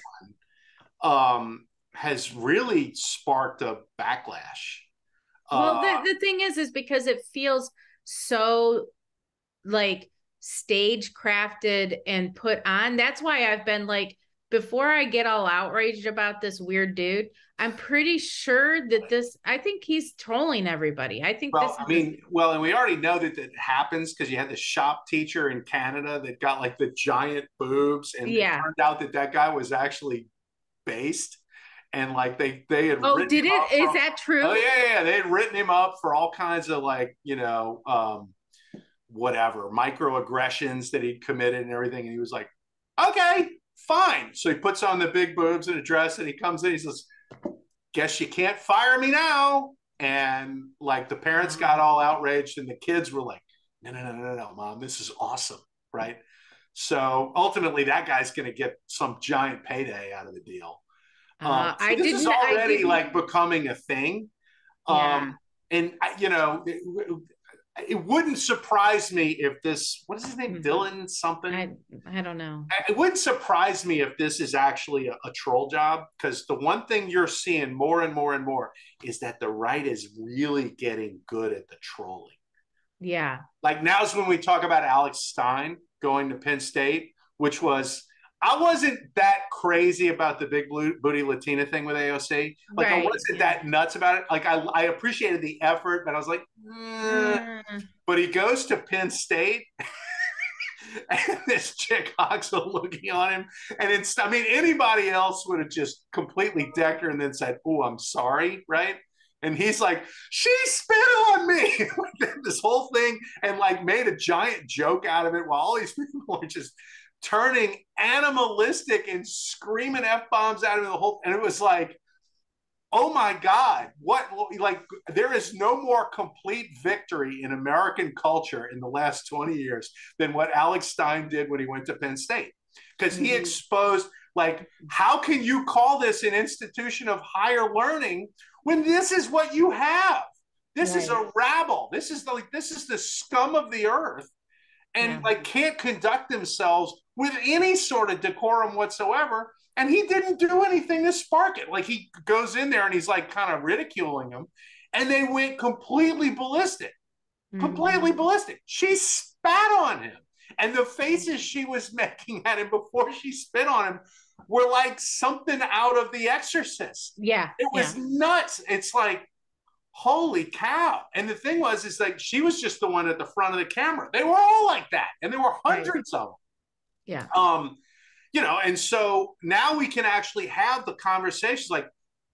Right. one has really sparked a backlash. Well, Uh, the thing is because it feels so like stage crafted and put on. That's why I've been like, before I get all outraged about this weird dude, I'm pretty sure that I think he's trolling everybody. I think Well, this I is, mean, well, and we already know that that happens because you had the shop teacher in Canada that got like the giant boobs, and it yeah. turned out that that guy was actually based, and like they had Oh, written did him it? up Is for. that Oh true? yeah, they had written him up for all kinds of like whatever microaggressions that he'd committed and everything, and he was like, okay, fine. So he puts on the big boobs and a dress, and he comes in. He says, guess you can't fire me now. And like the parents got Um, all outraged, and the kids were like, no, no, no, no, no, mom, this is awesome. Right. So ultimately, that guy's going to get some giant payday out of the deal. So this is I already didn't, like becoming a thing. yeah. And it wouldn't surprise me if this, what is his name? Mhm. Dylan something? I don't know. It wouldn't surprise me if this is actually a troll job, because the one thing you're seeing more and more and more is that the right is really getting good at the trolling. Yeah. Like now's when we talk about Alex Stein going to Penn State, which was, I wasn't that crazy about the big booty Latina thing with AOC. Like I Right. wasn't Yeah. that nuts about it. Like I appreciated the effort, but I was like, Mm, but he goes to Penn State and this chick hawks are looking on him. And it's, I mean, anybody else would have just completely decked her and then said, oh, I'm sorry, right? And he's like, she spit on me. This whole thing, and like made a giant joke out of it while all these people are just turning animalistic and screaming F bombs out of the whole. And it was like, oh my God, what, like, there is no more complete victory in American culture in the last 20 years than what Alex Stein did when he went to Penn State. Because he mm, exposed, like, how can you call this an institution of higher learning when this is what you have? This is right. a rabble. This is the scum of the earth, and Yeah. like can't conduct themselves with any sort of decorum whatsoever. And he didn't do anything to spark it. Like he goes in there and he's like kind of ridiculing them, and they went completely ballistic. completely ballistic. She spat on him. And the faces she was making at him before she spit on him were like something out of The Exorcist. Yeah. It was nuts. It's like, holy cow. And the thing was, is like, she was just the one at the front of the camera. They were all like that. And there were hundreds of them. Yeah. You know, and so now we can actually have the conversations like,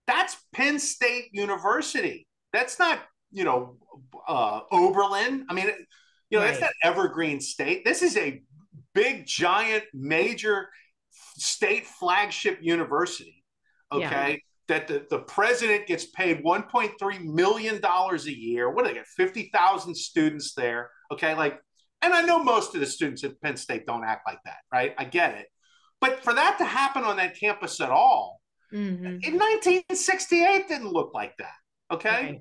that's Penn State University. That's not, you know, Oberlin. I mean, you know, that's not Evergreen State. This is a big, giant, major state flagship university. Okay. That the president gets paid $1.3 million a year. What do they get? 50,000 students there. Okay. Like, and I know most of the students at Penn State don't act like that, right? I get it. But for that to happen on that campus at all, in 1968 didn't look like that. Okay.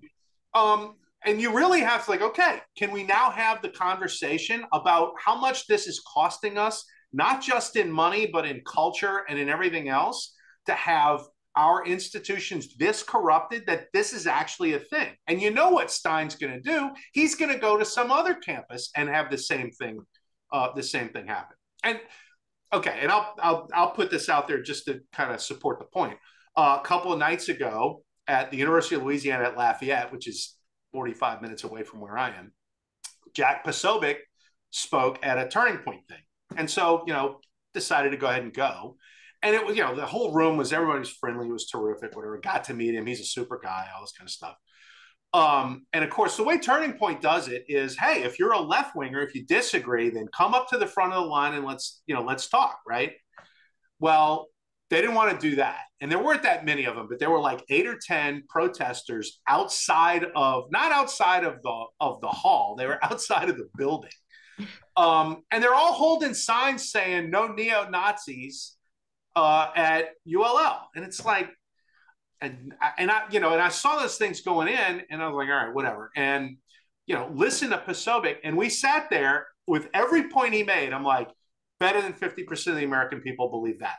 And you really have to like, okay, can we now have the conversation about how much this is costing us, not just in money, but in culture and in everything else, to have our institutions this corrupted that this is actually a thing. And you know what Stein's going to do? He's going to go to some other campus and have the same thing happen. And okay, and I'll put this out there just to kind of support the point. A couple of nights ago at the University of Louisiana at Lafayette, which is 45 minutes away from where I am, Jack Posobiec spoke at a Turning Point thing. And so, you know, decided to go ahead and go. And it was, you know, the whole room was, everybody was friendly. It was terrific, whatever. Got to meet him. He's a super guy, all this kind of stuff. And of course, the way Turning Point does it is, hey, if you're a left winger, if you disagree, then come up to the front of the line and let's talk, right? Well, they didn't want to do that. And there weren't that many of them, but there were like 8 or 10 protesters outside of, not outside of the hall, they were outside of the building. And they're all holding signs saying no neo-Nazis at ULL. And it's like, and I saw those things going in and I was like, all right, whatever. And, you know, listen to Posobiec. And we sat there with every point he made. I'm like, better than 50% of the American people believe that.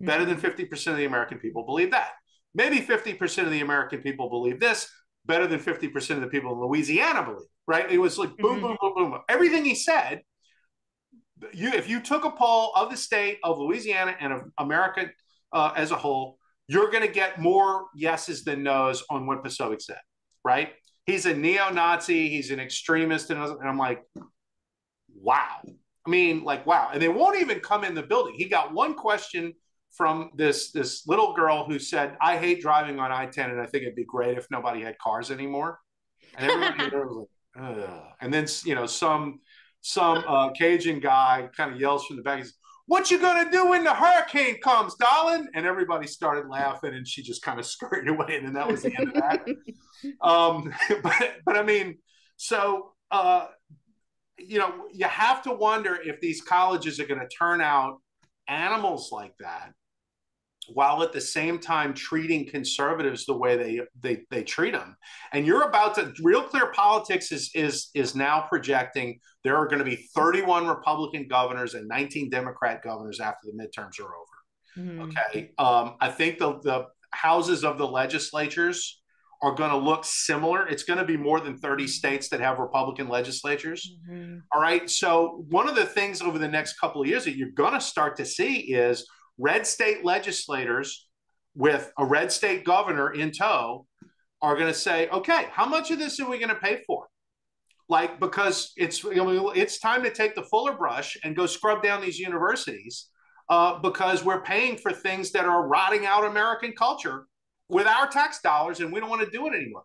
Better than 50% of the American people believe that. Maybe 50% of the American people believe this. Better than 50% of the people in Louisiana believe, right? It was like boom, boom, boom, boom. Everything he said, if you took a poll of the state of Louisiana and of America as a whole, you're going to get more yeses than nos on what Posobiec said, right? He's a neo-Nazi. He's an extremist. And I'm like, wow. I mean, like, wow. And they won't even come in the building. He got one question from this little girl who said, I hate driving on I-10, and I think it'd be great if nobody had cars anymore. And everybody there was like, ugh. And then, you know, some Cajun guy kind of yells from the back, he says, what you gonna do when the hurricane comes, darling? And everybody started laughing, and she just kind of scurried away, and then that was the end of that. But I mean, so you know, you have to wonder if these colleges are going to turn out animals like that, while at the same time treating conservatives the way they treat them. And you're about to, Real Clear Politics is now projecting there are going to be 31 Republican governors and 19 Democrat governors after the midterms are over. Okay. I think the houses of the legislatures are going to look similar. It's going to be more than 30 states that have Republican legislatures. All right. So one of the things over the next couple of years that you're going to start to see is red state legislators with a red state governor in tow are going to say, okay, how much of this are we going to pay for? Like, because it's time to take the fuller brush and go scrub down these universities because we're paying for things that are rotting out American culture with our tax dollars, and we don't want to do it anymore.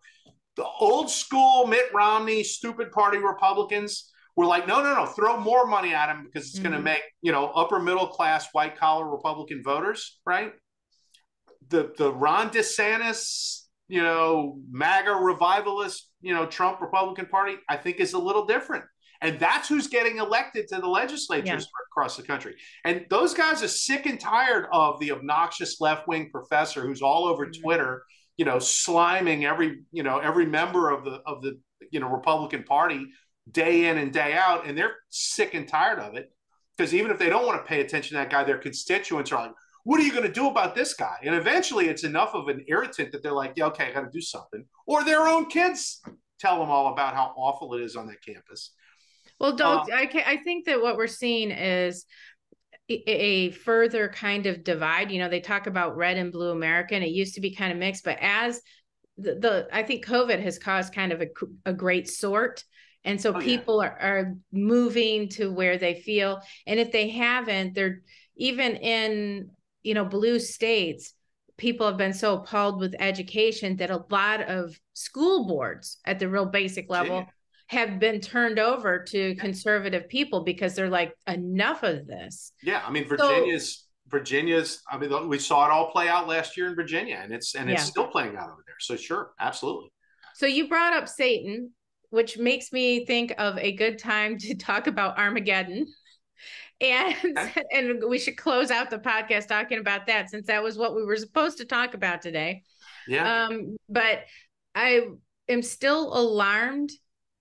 The old school Mitt Romney, stupid party Republicans were like, no, throw more money at him because it's going to make, you know, upper middle class, white collar Republican voters, right? The Ron DeSantis, you know, MAGA revivalist, you know, Trump Republican Party, I think is a little different. And that's who's getting elected to the legislatures across the country. And those guys are sick and tired of the obnoxious left-wing professor who's all over Twitter, you know, sliming every member of the Republican Party day in and day out. And they're sick and tired of it because even if they don't want to pay attention to that guy, their constituents are like, what are you going to do about this guy? And eventually it's enough of an irritant that they're like, yeah, okay, I got to do something. Or their own kids tell them all about how awful it is on that campus. Well, I think that what we're seeing is a further kind of divide. You know, they talk about red and blue America, and it used to be kind of mixed, but as I think COVID has caused kind of a great sort. And so people are moving to where they feel. And if they haven't, they're even in, you know, blue states, people have been so appalled with education that a lot of school boards at the real basic level have been turned over to conservative people because they're like, enough of this. Yeah. I mean, Virginia's, I mean, we saw it all play out last year in Virginia, and it's still playing out over there. So sure, absolutely. So you brought up Satan, which makes me think of a good time to talk about Armageddon. And we should close out the podcast talking about that, since that was what we were supposed to talk about today. Yeah. But I am still alarmed.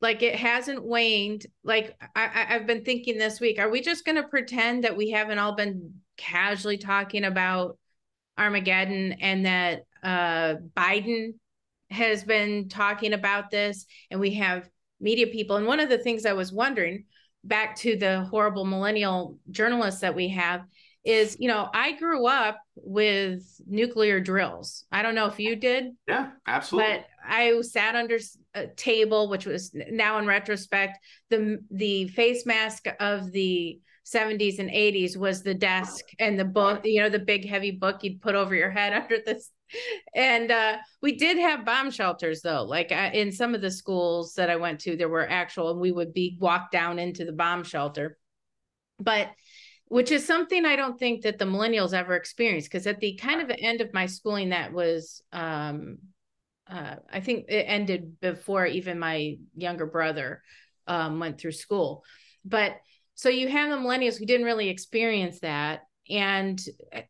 Like, it hasn't waned. Like, I've been thinking this week, are we just going to pretend that we haven't all been casually talking about Armageddon, and that Biden has been talking about this, and we have media people? And one of the things I was wondering, back to the horrible millennial journalists that we have, is, you know, I grew up with nuclear drills. I don't know if you did. Yeah, absolutely. But I sat under a table, which was, now in retrospect, the face mask of the 70s and 80s was the desk and the book, you know, the big heavy book you'd put over your head under this. And we did have bomb shelters, though. Like, in some of the schools that I went to, there were actual, and we would be walked down into the bomb shelter. But which is something I don't think that the millennials ever experienced, because at the kind of the end of my schooling, that was, I think it ended before even my younger brother went through school. But so you have the millennials who didn't really experience that, and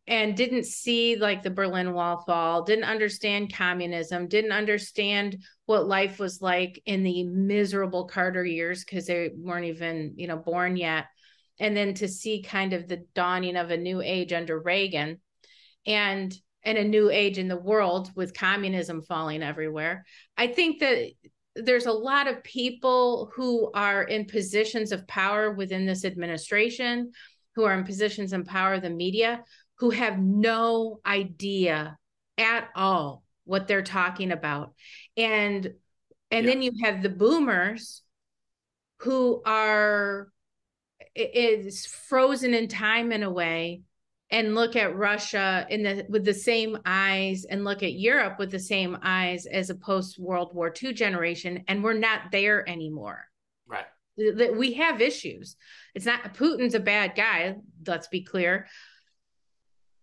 didn't see like the Berlin Wall fall, didn't understand communism, didn't understand what life was like in the miserable Carter years, because they weren't even, you know, born yet. And then to see kind of the dawning of a new age under Reagan, and a new age in the world with communism falling everywhere. I think that there's a lot of people who are in positions of power within this administration, who are in positions of power of the media, who have no idea at all what they're talking about. And then you have the boomers who are is frozen in time in a way, and look at Russia with the same eyes, and look at Europe with the same eyes as a post-World War II generation, and we're not there anymore. Right. We have issues. It's not Putin's a bad guy, let's be clear.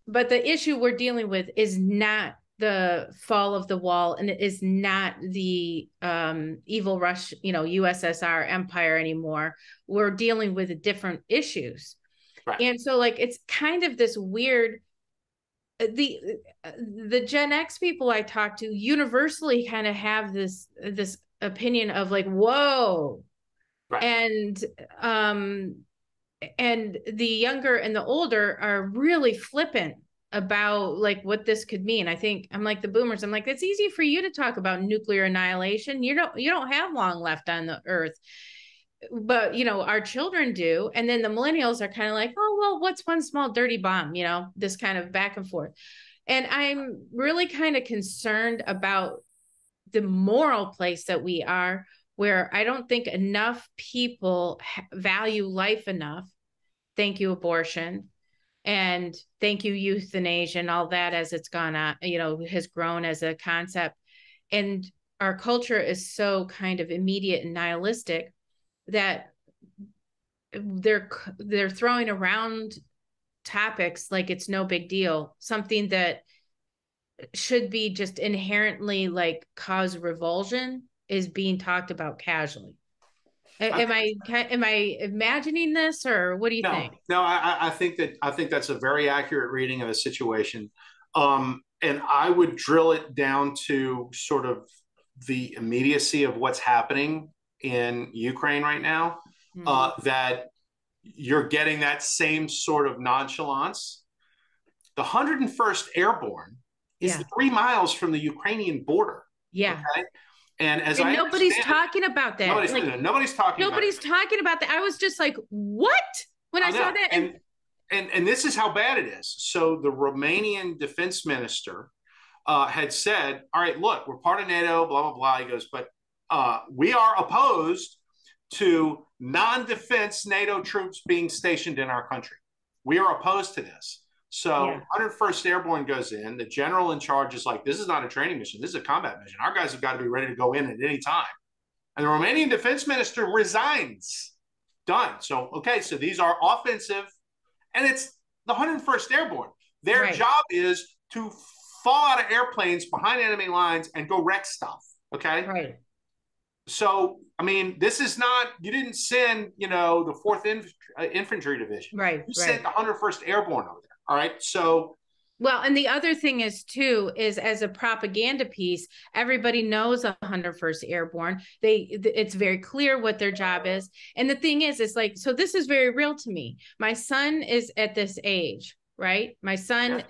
But the issue we're dealing with is not the fall of the wall, and it is not the evil USSR empire anymore. We're dealing with different issues. Right. And so, like, it's kind of this weird, the Gen X people I talk to universally kind of have this opinion of like, whoa. Right. And the younger and the older are really flippant about like what this could mean. I think I'm like the boomers. I'm like, it's easy for you to talk about nuclear annihilation. You don't have long left on the earth, but you know, our children do. And then the millennials are kind of like, oh, well, what's one small dirty bomb? You know, this kind of back and forth. And I'm really kind of concerned about the moral place that we are, where I don't think enough people value life enough. Thank you, abortion. And thank you, euthanasia, and all that, as it's gone on, you know, has grown as a concept. And our culture is so kind of immediate and nihilistic that they're throwing around topics like it's no big deal, something that should be just inherently like cause revulsion is being talked about casually. Am I imagining this, or what do you think? No, I think that's a very accurate reading of the situation. And I would drill it down to sort of the immediacy of what's happening in Ukraine right now, that you're getting that same sort of nonchalance. The 101st Airborne is 3 miles from the Ukrainian border. Yeah. Okay? And as And I nobody's understand talking about that. nobody's talking about nobody's talking about that. I was just like, what? When I saw that. And this is how bad it is. So the Romanian defense minister had said, all right, look, we're part of NATO, blah, blah, blah. He goes, but we are opposed to non-defense NATO troops being stationed in our country. We are opposed to this. So 101st Airborne goes in. The general in charge is like, this is not a training mission. This is a combat mission. Our guys have got to be ready to go in at any time. And the Romanian defense minister resigns. Done. So, okay, so these are offensive, and it's the 101st Airborne. Their job is to fall out of airplanes behind enemy lines and go wreck stuff. Okay. Right. So, I mean, this is not, you didn't send, the 4th Infantry Division. Right. You sent the 101st Airborne over there. All right. So, well, and the other thing is too, is as a propaganda piece, everybody knows 101st Airborne. It's very clear what their job is. And the thing is, it's like, so this is very real to me. My son is at this age, right? My son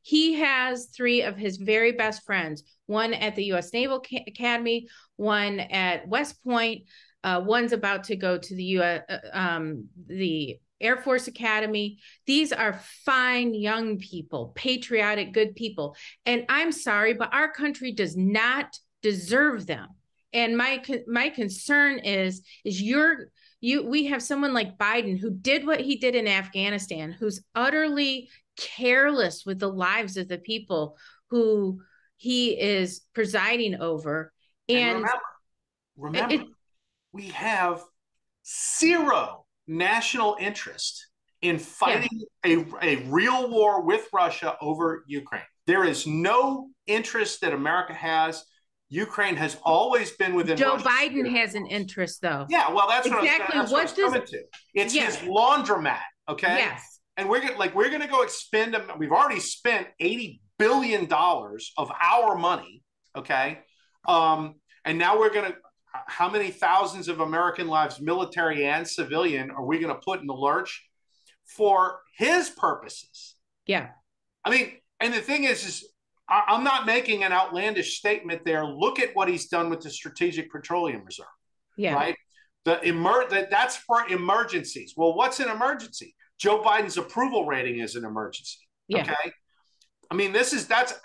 he has 3 of his very best friends, one at the U.S. Naval Academy, one at West Point, one's about to go to the Air Force Academy. These are fine young people, patriotic, good people. And I'm sorry, but our country does not deserve them. And my concern is we have someone like Biden who did what he did in Afghanistan, who's utterly careless with the lives of the people who he is presiding over. And remember, we have zero national interest in fighting a real war with Russia over Ukraine. There is no interest that America has. Ukraine has always been within Joe Biden has an interest, though. Yeah, well, that's exactly what I was coming to. It's his laundromat, okay? Yes. And we're going to go expend them. We've already spent $80 billion of our money, okay? And now we're going to, how many thousands of American lives, military and civilian, are we going to put in the lurch for his purposes? Yeah. I mean, and the thing is I'm not making an outlandish statement there. Look at what he's done with the Strategic Petroleum Reserve. Yeah. Right? That's for emergencies. Well, what's an emergency? Joe Biden's approval rating is an emergency. Yeah. Okay. I mean, that's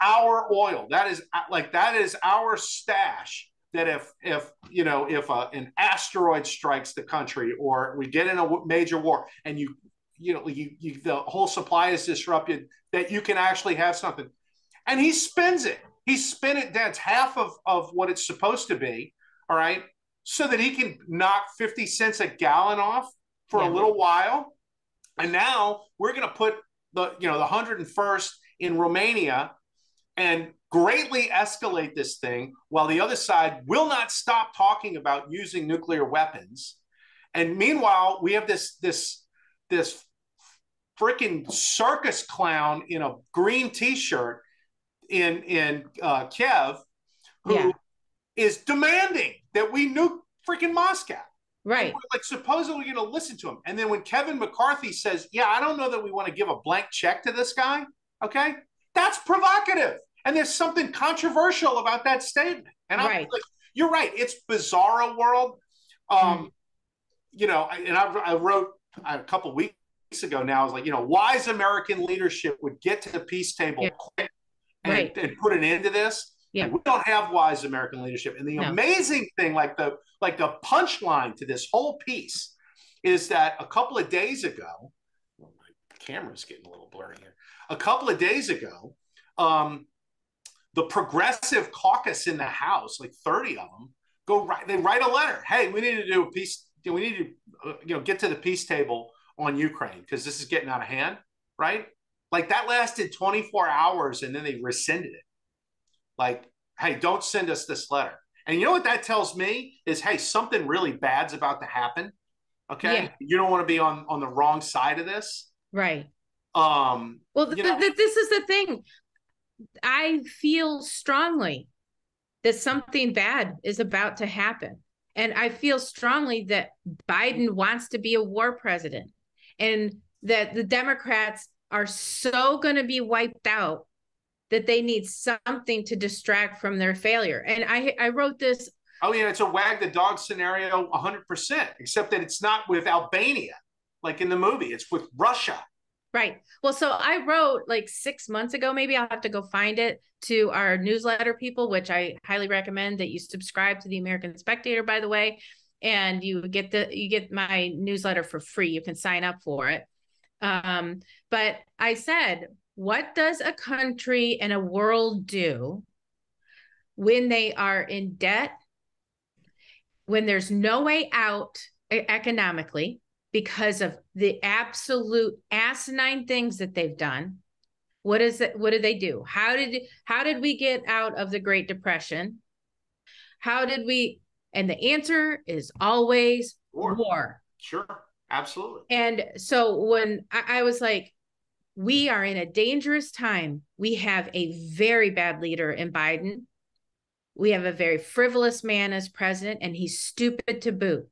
our oil. That is our stash. That if an asteroid strikes the country or we get in a major war and the whole supply is disrupted, that you can actually have something. And he spends it. He spent it. That's half of what it's supposed to be. All right. So that he can knock 50 cents a gallon off for a little while. And now we're going to put the 101st in Romania and greatly escalate this thing while the other side will not stop talking about using nuclear weapons. And meanwhile, we have this freaking circus clown in a green t-shirt in Kiev who is demanding that we nuke freaking Moscow. Right. And we're supposedly going to listen to him. And then when Kevin McCarthy says, I don't know that we want to give a blank check to this guy. Okay. That's provocative. And there's something controversial about that statement. And I'm like, you're right. It's bizarro world. I wrote a couple of weeks ago now, I was like, wise American leadership would get to the peace table quick and put an end to this. Yeah. We don't have wise American leadership. And the amazing thing, like the punchline to this whole piece is that a couple of days ago, my camera's getting a little blurry here. A couple of days ago, the progressive caucus in the House, like 30 of them, they write a letter. Hey, we need to do a peace. We need to, get to the peace table on Ukraine because this is getting out of hand, right? Like that lasted 24 hours and then they rescinded it. Like, hey, don't send us this letter. And you know what that tells me is, hey, something really bad's about to happen. Okay. Yeah. You don't want to be on the wrong side of this. Right. Well, this is the thing. I feel strongly that something bad is about to happen. And I feel strongly that Biden wants to be a war president and that the Democrats are so going to be wiped out that they need something to distract from their failure. And I wrote this. Oh, yeah, it's a wag the dog scenario 100%, except that it's not with Albania, like in the movie. It's with Russia. Right. Well, so I wrote like 6 months ago, maybe I'll have to go find it, to our newsletter people, which I highly recommend that you subscribe to the American Spectator, by the way, and you get my newsletter for free. You can sign up for it. But I said, what does a country and a world do when they are in debt, when there's no way out economically because of the absolute asinine things that they've done? What is it? What did they do? How did we get out of the Great Depression? How did we? And the answer is always war. Sure, absolutely. And so when I was like, we are in a dangerous time. We have a very bad leader in Biden. We have a very frivolous man as president, and he's stupid to boot.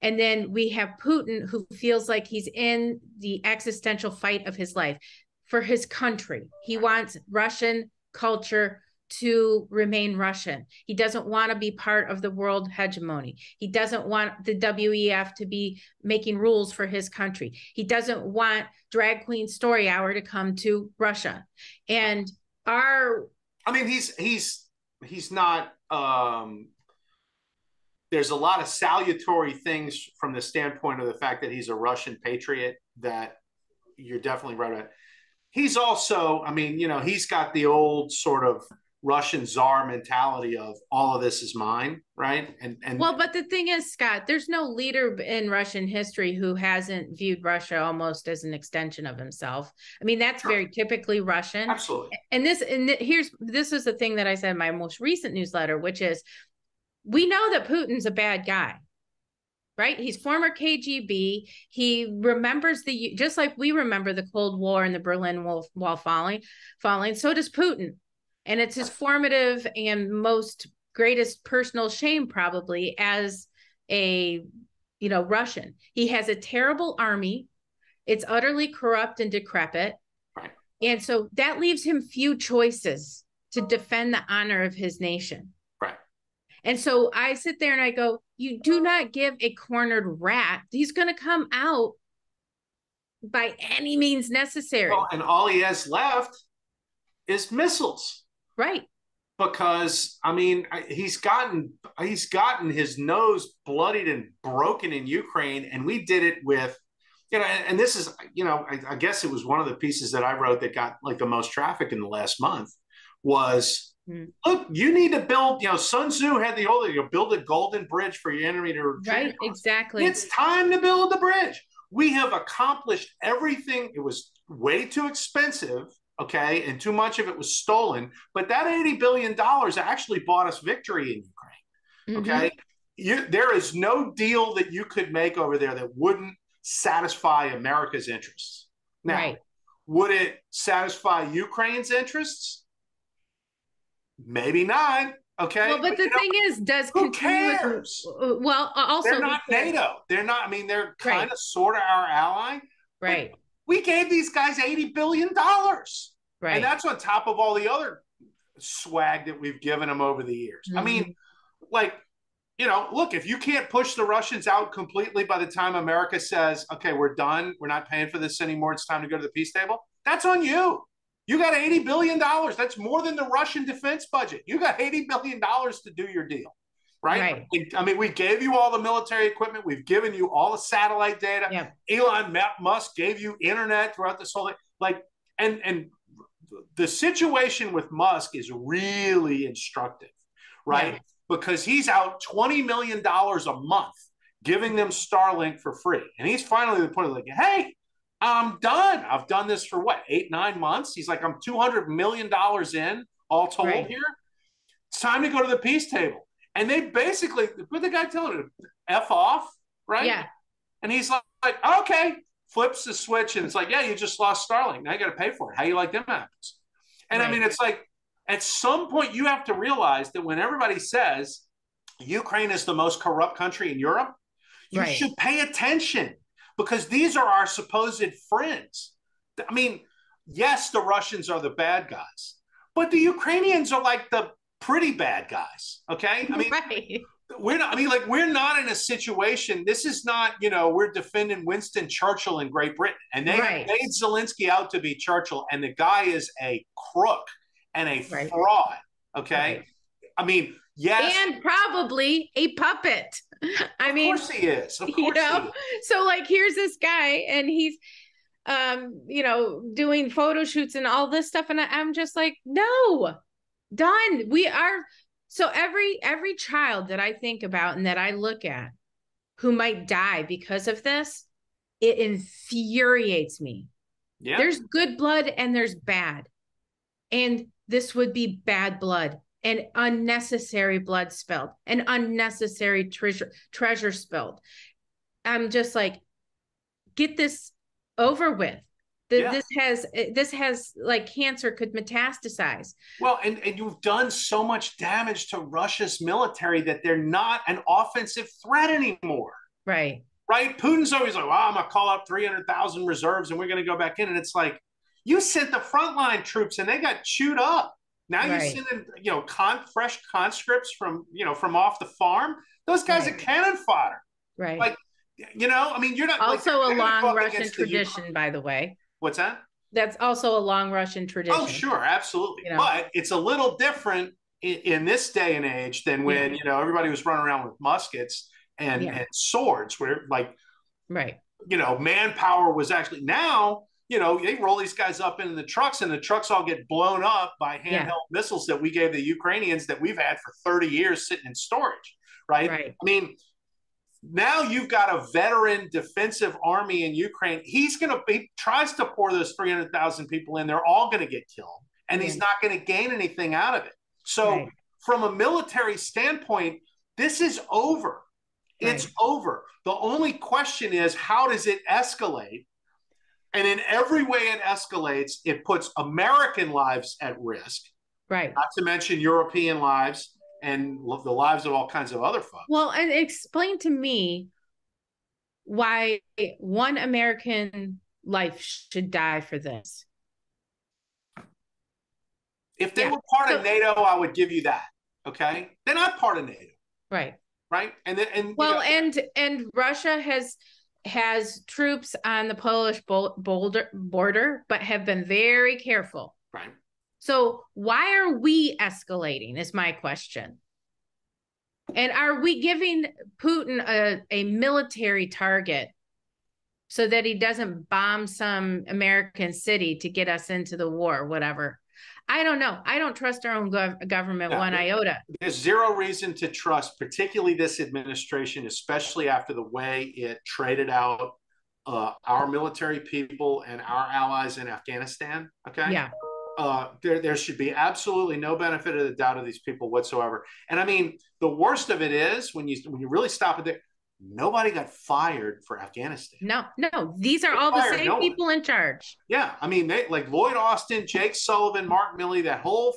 And then we have Putin, who feels like he's in the existential fight of his life for his country. He wants Russian culture to remain Russian. He doesn't want to be part of the world hegemony. He doesn't want the WEF to be making rules for his country. He doesn't want Drag Queen Story Hour to come to Russia. And he's not there's a lot of salutary things from the standpoint of the fact that he's a Russian patriot that you're definitely right about. He's also, he's got the old sort of Russian czar mentality of all of this is mine, right? And well, but the thing is, Scott, there's no leader in Russian history who hasn't viewed Russia almost as an extension of himself. I mean, that's very typically Russian. Absolutely. And this is the thing that I said in my most recent newsletter, which is, we know that Putin's a bad guy, right? He's former KGB. He remembers just like we remember the Cold War and the Berlin Wall falling. So does Putin. And it's his formative and most greatest personal shame, probably, as a, Russian. He has a terrible army. It's utterly corrupt and decrepit. Right. And so that leaves him few choices to defend the honor of his nation. Right. And so I sit there and I go, you do not give a cornered rat. He's going to come out by any means necessary. Well, and all he has left is missiles. Right. Because he's gotten his nose bloodied and broken in Ukraine, and we did it with, and this is, I guess it was one of the pieces that I wrote that got like the most traffic in the last month was, look, you need to build, Sun Tzu had the old, build a golden bridge for your enemy to retreat. Right, exactly. It's time to build the bridge. We have accomplished everything. It was way too expensive. Okay, and too much of it was stolen. But that $80 billion actually bought us victory in Ukraine. Okay, there is no deal that you could make over there that wouldn't satisfy America's interests. Now, would it satisfy Ukraine's interests? Maybe not. Okay. Well, but the thing is, who cares? Well, also they're not NATO. They're not. They're kind of sort of our ally. Right. We gave these guys $80 billion. Right. And that's on top of all the other swag that we've given them over the years. Look, if you can't push the Russians out completely by the time America says, okay, we're done, we're not paying for this anymore, it's time to go to the peace table, that's on you. You got $80 billion. That's more than the Russian defense budget. You got $80 billion to do your deal. Right? We gave you all the military equipment. We've given you all the satellite data. Yeah. Elon Musk gave you internet throughout this whole thing. And the situation with Musk is really instructive, right? Yeah. Because he's out $20 million a month giving them Starlink for free. And he's finally at the point of like, hey, I'm done. I've done this for 8-9 months. He's like, I'm $200 million in all told here. It's time to go to the peace table. And they basically, what the guy telling him? F off, right? Yeah. And he's like, okay, flips the switch, and it's like, yeah, you just lost Starlink. Now you got to pay for it. How you like them apples? And it's like, at some point you have to realize that when everybody says Ukraine is the most corrupt country in Europe, you should pay attention, because these are our supposed friends. Yes, the Russians are the bad guys. But the Ukrainians are like the pretty bad guys. Okay. I mean, right. we're not in a situation. This is not, we're defending Winston Churchill in Great Britain, and they have made Zelensky out to be Churchill, and the guy is a crook and a fraud. Okay. I mean, yes. And probably a puppet. Of course he is. Of course he is. So like, here's this guy and he's, doing photo shoots and all this stuff. And I'm just like, no, done. We are. So every child that I think about and that I look at who might die because of this, it infuriates me. Yeah. There's good blood and there's bad. And this would be bad blood and unnecessary blood spilled and unnecessary treasure spilled. I'm just like, get this over with. This has like cancer could metastasize. Well, and you've done so much damage to Russia's military that they're not an offensive threat anymore. Right. Putin's always like, well, I'm going to call up 300,000 reserves and we're going to go back in. And it's like, you sent the frontline troops and they got chewed up. Now you send in, fresh conscripts from off the farm. Those guys are cannon fodder. Right. Like, you're not also a long Russian tradition, by the way. What's that? That's also a long Russian tradition. Oh, sure. Absolutely. But it's a little different in this day and age than when, everybody was running around with muskets and swords where manpower was actually now, they roll these guys up into the trucks and the trucks all get blown up by handheld missiles that we gave the Ukrainians that we've had for 30 years sitting in storage. Right. I mean, now you've got a veteran defensive army in Ukraine. He tries to pour those 300,000 people in. They're all going to get killed, and he's not going to gain anything out of it. So from a military standpoint, this is over. It's over. The only question is, how does it escalate? And in every way it escalates, it puts American lives at risk. Right. Not to mention European lives and the lives of all kinds of other folks. Well, and explain to me why one American life should die for this. If they were part of NATO, I would give you that. Okay. They're not part of NATO. Right. Right. And Russia has troops on the Polish border, but have been very careful. Right. So why are we escalating is my question. And are we giving Putin a military target so that he doesn't bomb some American city to get us into the war, whatever? I don't know. I don't trust our own government one iota. There's zero reason to trust, particularly this administration, especially after the way it traded out our military people and our allies in Afghanistan. Okay. Yeah. There should be absolutely no benefit of the doubt of these people whatsoever. And I mean, the worst of it is when you really stop it there, nobody got fired for Afghanistan. No. These are all the same people in charge. Yeah. I mean, they like Lloyd Austin, Jake Sullivan, Mark Milley, that whole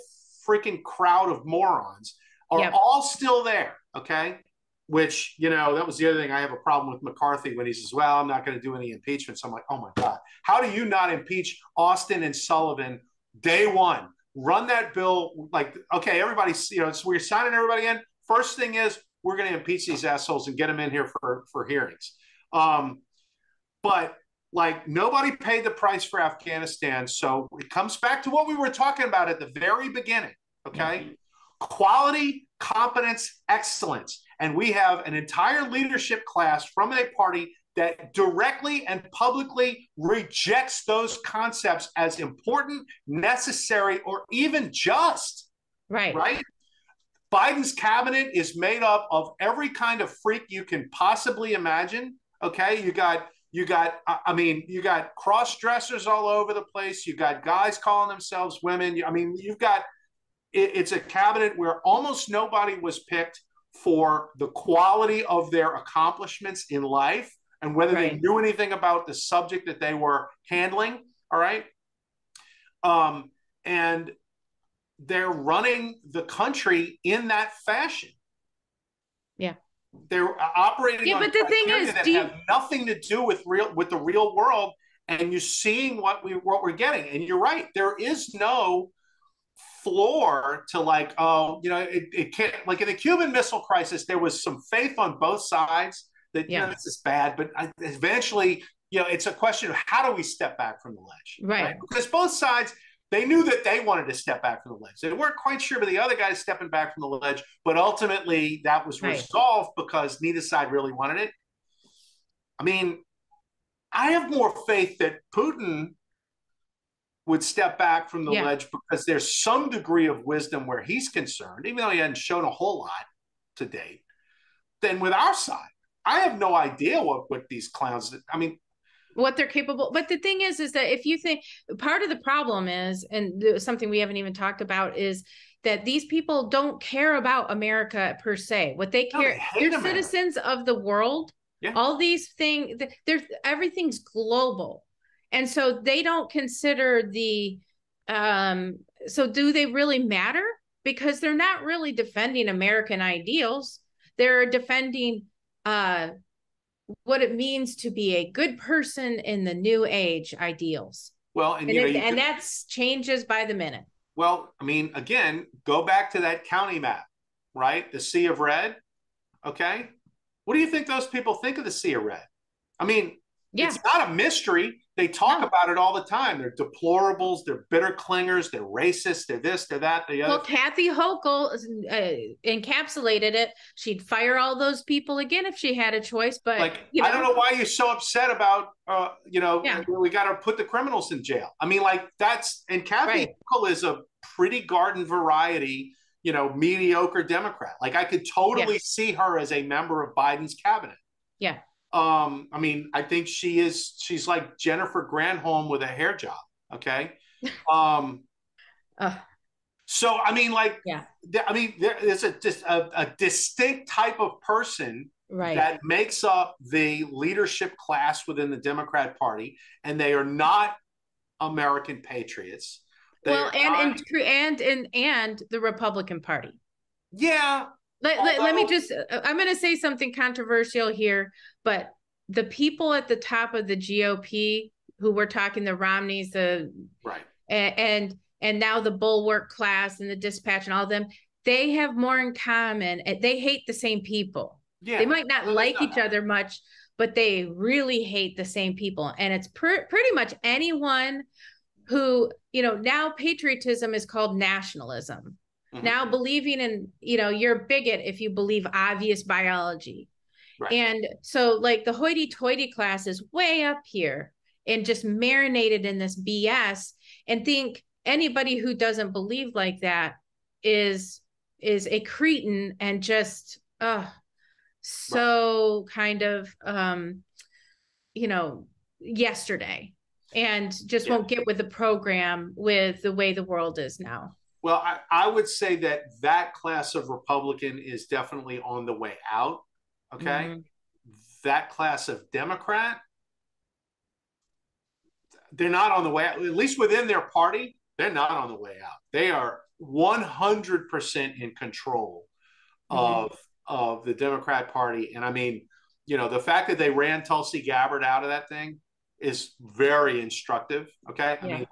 freaking crowd of morons are all still there. Okay. Which, that was the other thing. I have a problem with McCarthy when he says, well, I'm not going to do any impeachments. I'm like, oh my God, how do you not impeach Austin and Sullivan day one? Run that bill. Like, okay, everybody, so we're signing everybody in. First thing is we're going to impeach these assholes and get them in here for hearings. But like nobody paid the price for Afghanistan. So it comes back to what we were talking about at the very beginning. Okay. Quality, competence, excellence. And we have an entire leadership class from a party that directly and publicly rejects those concepts as important, necessary, or even just. Right. Right. Biden's cabinet is made up of every kind of freak you can possibly imagine. Okay. You got cross-dressers all over the place. You got guys calling themselves women. It's a cabinet where almost nobody was picked for the quality of their accomplishments in life and whether they knew anything about the subject that they were handling. All right. And they're running the country in that fashion. Yeah. They're operating on but the thing is, that have nothing to do with the real world. And you're seeing what we're getting. And you're right. There is no floor to like, oh, it can't, like in the Cuban Missile Crisis, there was some faith on both sides that, this is bad, but eventually, it's a question of how do we step back from the ledge, right? Because both sides, they knew that they wanted to step back from the ledge. They weren't quite sure, but the other guy is stepping back from the ledge. But ultimately, that was resolved because neither side really wanted it. I mean, I have more faith that Putin would step back from the ledge because there's some degree of wisdom where he's concerned, even though he hadn't shown a whole lot to date, than with our side. I have no idea what these clowns, what they're capable. But the thing is that if you think part of the problem is, and something we haven't even talked about, is that these people don't care about America per se. What they care, they're citizens of the world. Yeah. All these things, everything's global. And so they don't consider so do they really matter? Because they're not really defending American ideals. They're defending what it means to be a good person in the new age ideals. Well, and that's changes by the minute. Well, again, go back to that county map, right? The Sea of Red. Okay. What do you think those people think of the Sea of Red? It's not a mystery. They talk about it all the time. They're deplorables. They're bitter clingers. They're racist. They're this, they're that, the other. Well, Kathy Hochul encapsulated it. She'd fire all those people again if she had a choice. But I don't know why you're so upset about, we got to put the criminals in jail. And Kathy Hochul is a pretty garden variety, mediocre Democrat. I could totally see her as a member of Biden's cabinet. Yeah. I think she's like Jennifer Granholm with a hair job. Okay. So, there's a distinct type of person that makes up the leadership class within the Democrat Party, and they are not American patriots. And the Republican Party. Yeah. Let me just, I'm going to say something controversial here, but the people at the top of the GOP who we're talking, the Romneys, and now the Bulwark class and the Dispatch and all of them, they have more in common. They hate the same people. Yeah. They might not like each other much, but they really hate the same people. And it's pretty much anyone who, now patriotism is called nationalism. Mm-hmm. Now believing in, you're a bigot if you believe obvious biology. Right. And so the hoity-toity class is way up here and just marinated in this BS and think anybody who doesn't believe like that is a cretin and just, so kind of, yesterday and just won't get with the program with the way the world is now. Well, I would say that class of Republican is definitely on the way out. Okay. Mm-hmm. That class of Democrat, they're not on the way out. At least within their party, they're not on the way out. They are 100% in control of the Democrat Party. And the fact that they ran Tulsi Gabbard out of that thing is very instructive. Okay. Yeah.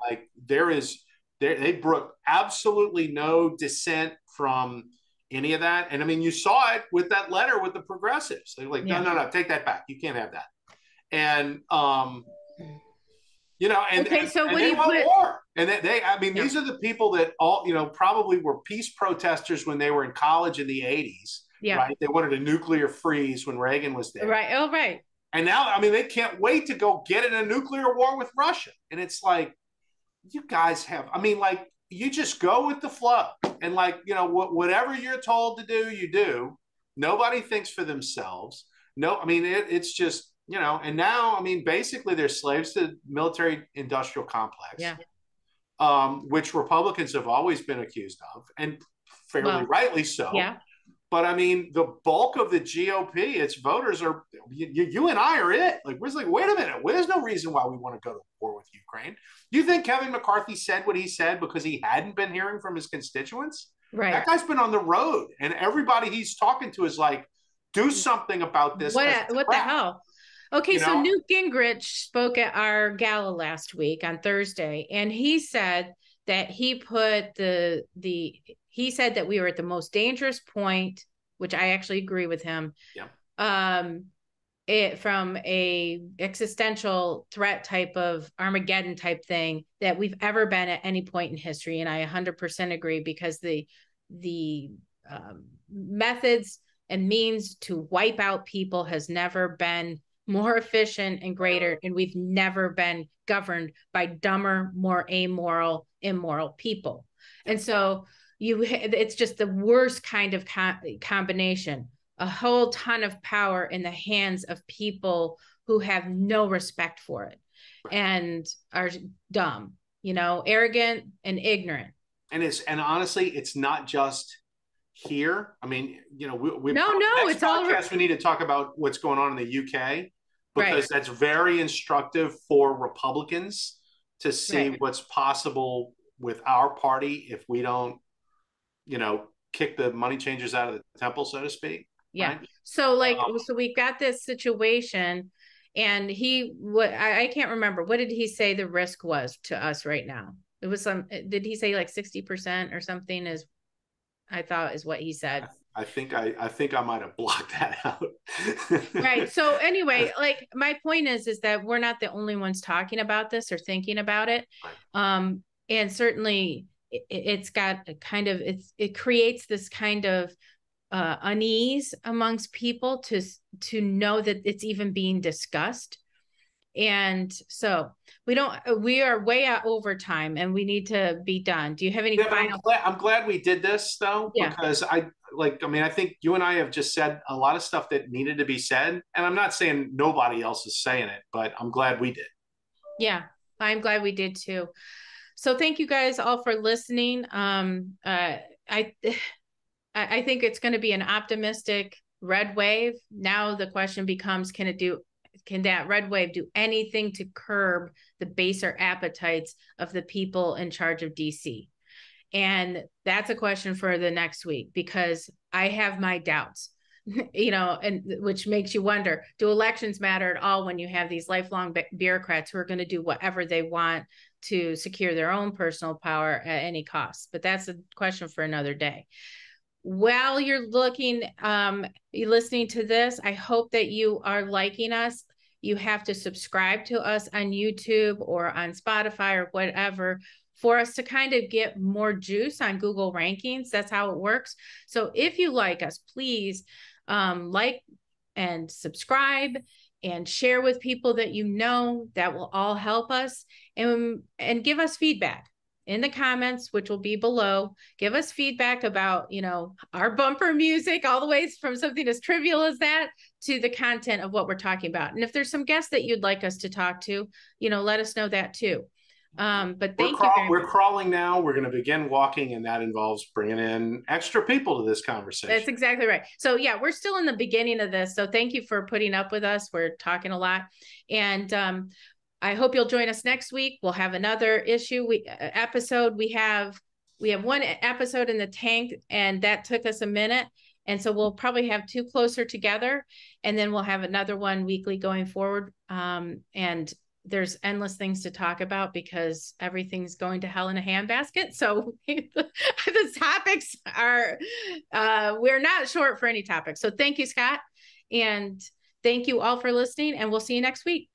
They brook absolutely no dissent from any of that. And you saw it with that letter with the progressives. They're like, no, take that back. You can't have that. And, so what do you put war? And these are the people that all, probably were peace protesters when they were in college in the 80s. Yeah. Right. They wanted a nuclear freeze when Reagan was there. Right. Oh, right. And now, they can't wait to go get in a nuclear war with Russia. And it's like, you guys have, you just go with the flow and whatever you're told to do, you do. Nobody thinks for themselves. No, it's just, and now, basically they're slaves to the military industrial complex, which Republicans have always been accused of, and fairly rightly so. Yeah. But the bulk of the GOP, its voters are, you and I are it. Wait a minute. There's no reason why we want to go to war with Ukraine. Do you think Kevin McCarthy said what he said because he hadn't been hearing from his constituents? Right. That guy's been on the road, and everybody he's talking to is like, do something about this. What the hell? Okay, so Newt Gingrich spoke at our gala last week on Thursday, and he said that he put he said that we were at the most dangerous point, which I actually agree with him. Yeah. From a existential threat type of Armageddon type thing that we've ever been at any point in history. And I 100% agree, because the methods and means to wipe out people has never been more efficient and greater. And we've never been governed by dumber, more amoral, immoral people. And so it's just the worst kind of combination. A whole ton of power in the hands of people who have no respect for it and are dumb, arrogant and ignorant. And honestly, it's not just here. I mean, we it's all podcast. We need to talk about what's going on in the UK, because that's very instructive for Republicans to see what's possible with our party if we don't, kick the money changers out of the temple, so to speak. Yeah. Right? So so we've got this situation, and I can't remember. What did he say the risk was to us right now? It was did he say like 60% or something I thought is what he said. I think I might have blocked that out. Right. So anyway, my point is that we're not the only ones talking about this or thinking about it. Right. And certainly it's got a kind of, it creates this kind of unease amongst people to know that it's even being discussed. And so we are way out over time, and we need to be done. Do you have any final? I'm glad we did this though, because I think you and I have just said a lot of stuff that needed to be said. And I'm not saying nobody else is saying it, but I'm glad we did. Yeah, I'm glad we did too. So thank you guys all for listening. I think it's going to be an optimistic red wave. Now the question becomes, can that red wave do anything to curb the baser appetites of the people in charge of DC? And that's a question for the next week, because I have my doubts, and which makes you wonder, do elections matter at all when you have these lifelong bureaucrats who are going to do whatever they want to secure their own personal power at any cost? But that's a question for another day. While you're listening to this, I hope that you are liking us. You have to subscribe to us on YouTube or on Spotify or whatever for us to kind of get more juice on Google rankings. That's how it works. So if you like us, please like and subscribe and share with people that that will all help us, and give us feedback in the comments, which will be below. Give us feedback about, our bumper music, all the way from something as trivial as that to the content of what we're talking about. And if there's some guests that you'd like us to talk to, let us know that too. But thank you. We're crawling now. We're going to begin walking, and that involves bringing in extra people to this conversation. That's exactly right. So yeah, we're still in the beginning of this. So thank you for putting up with us. We're talking a lot, and I hope you'll join us next week. We'll have another episode. We have one episode in the tank, and that took us a minute. And so we'll probably have two closer together, and then we'll have another one weekly going forward. And there's endless things to talk about, because everything's going to hell in a handbasket. So the topics are, we're not short for any topics. So thank you, Scott. And thank you all for listening, and we'll see you next week.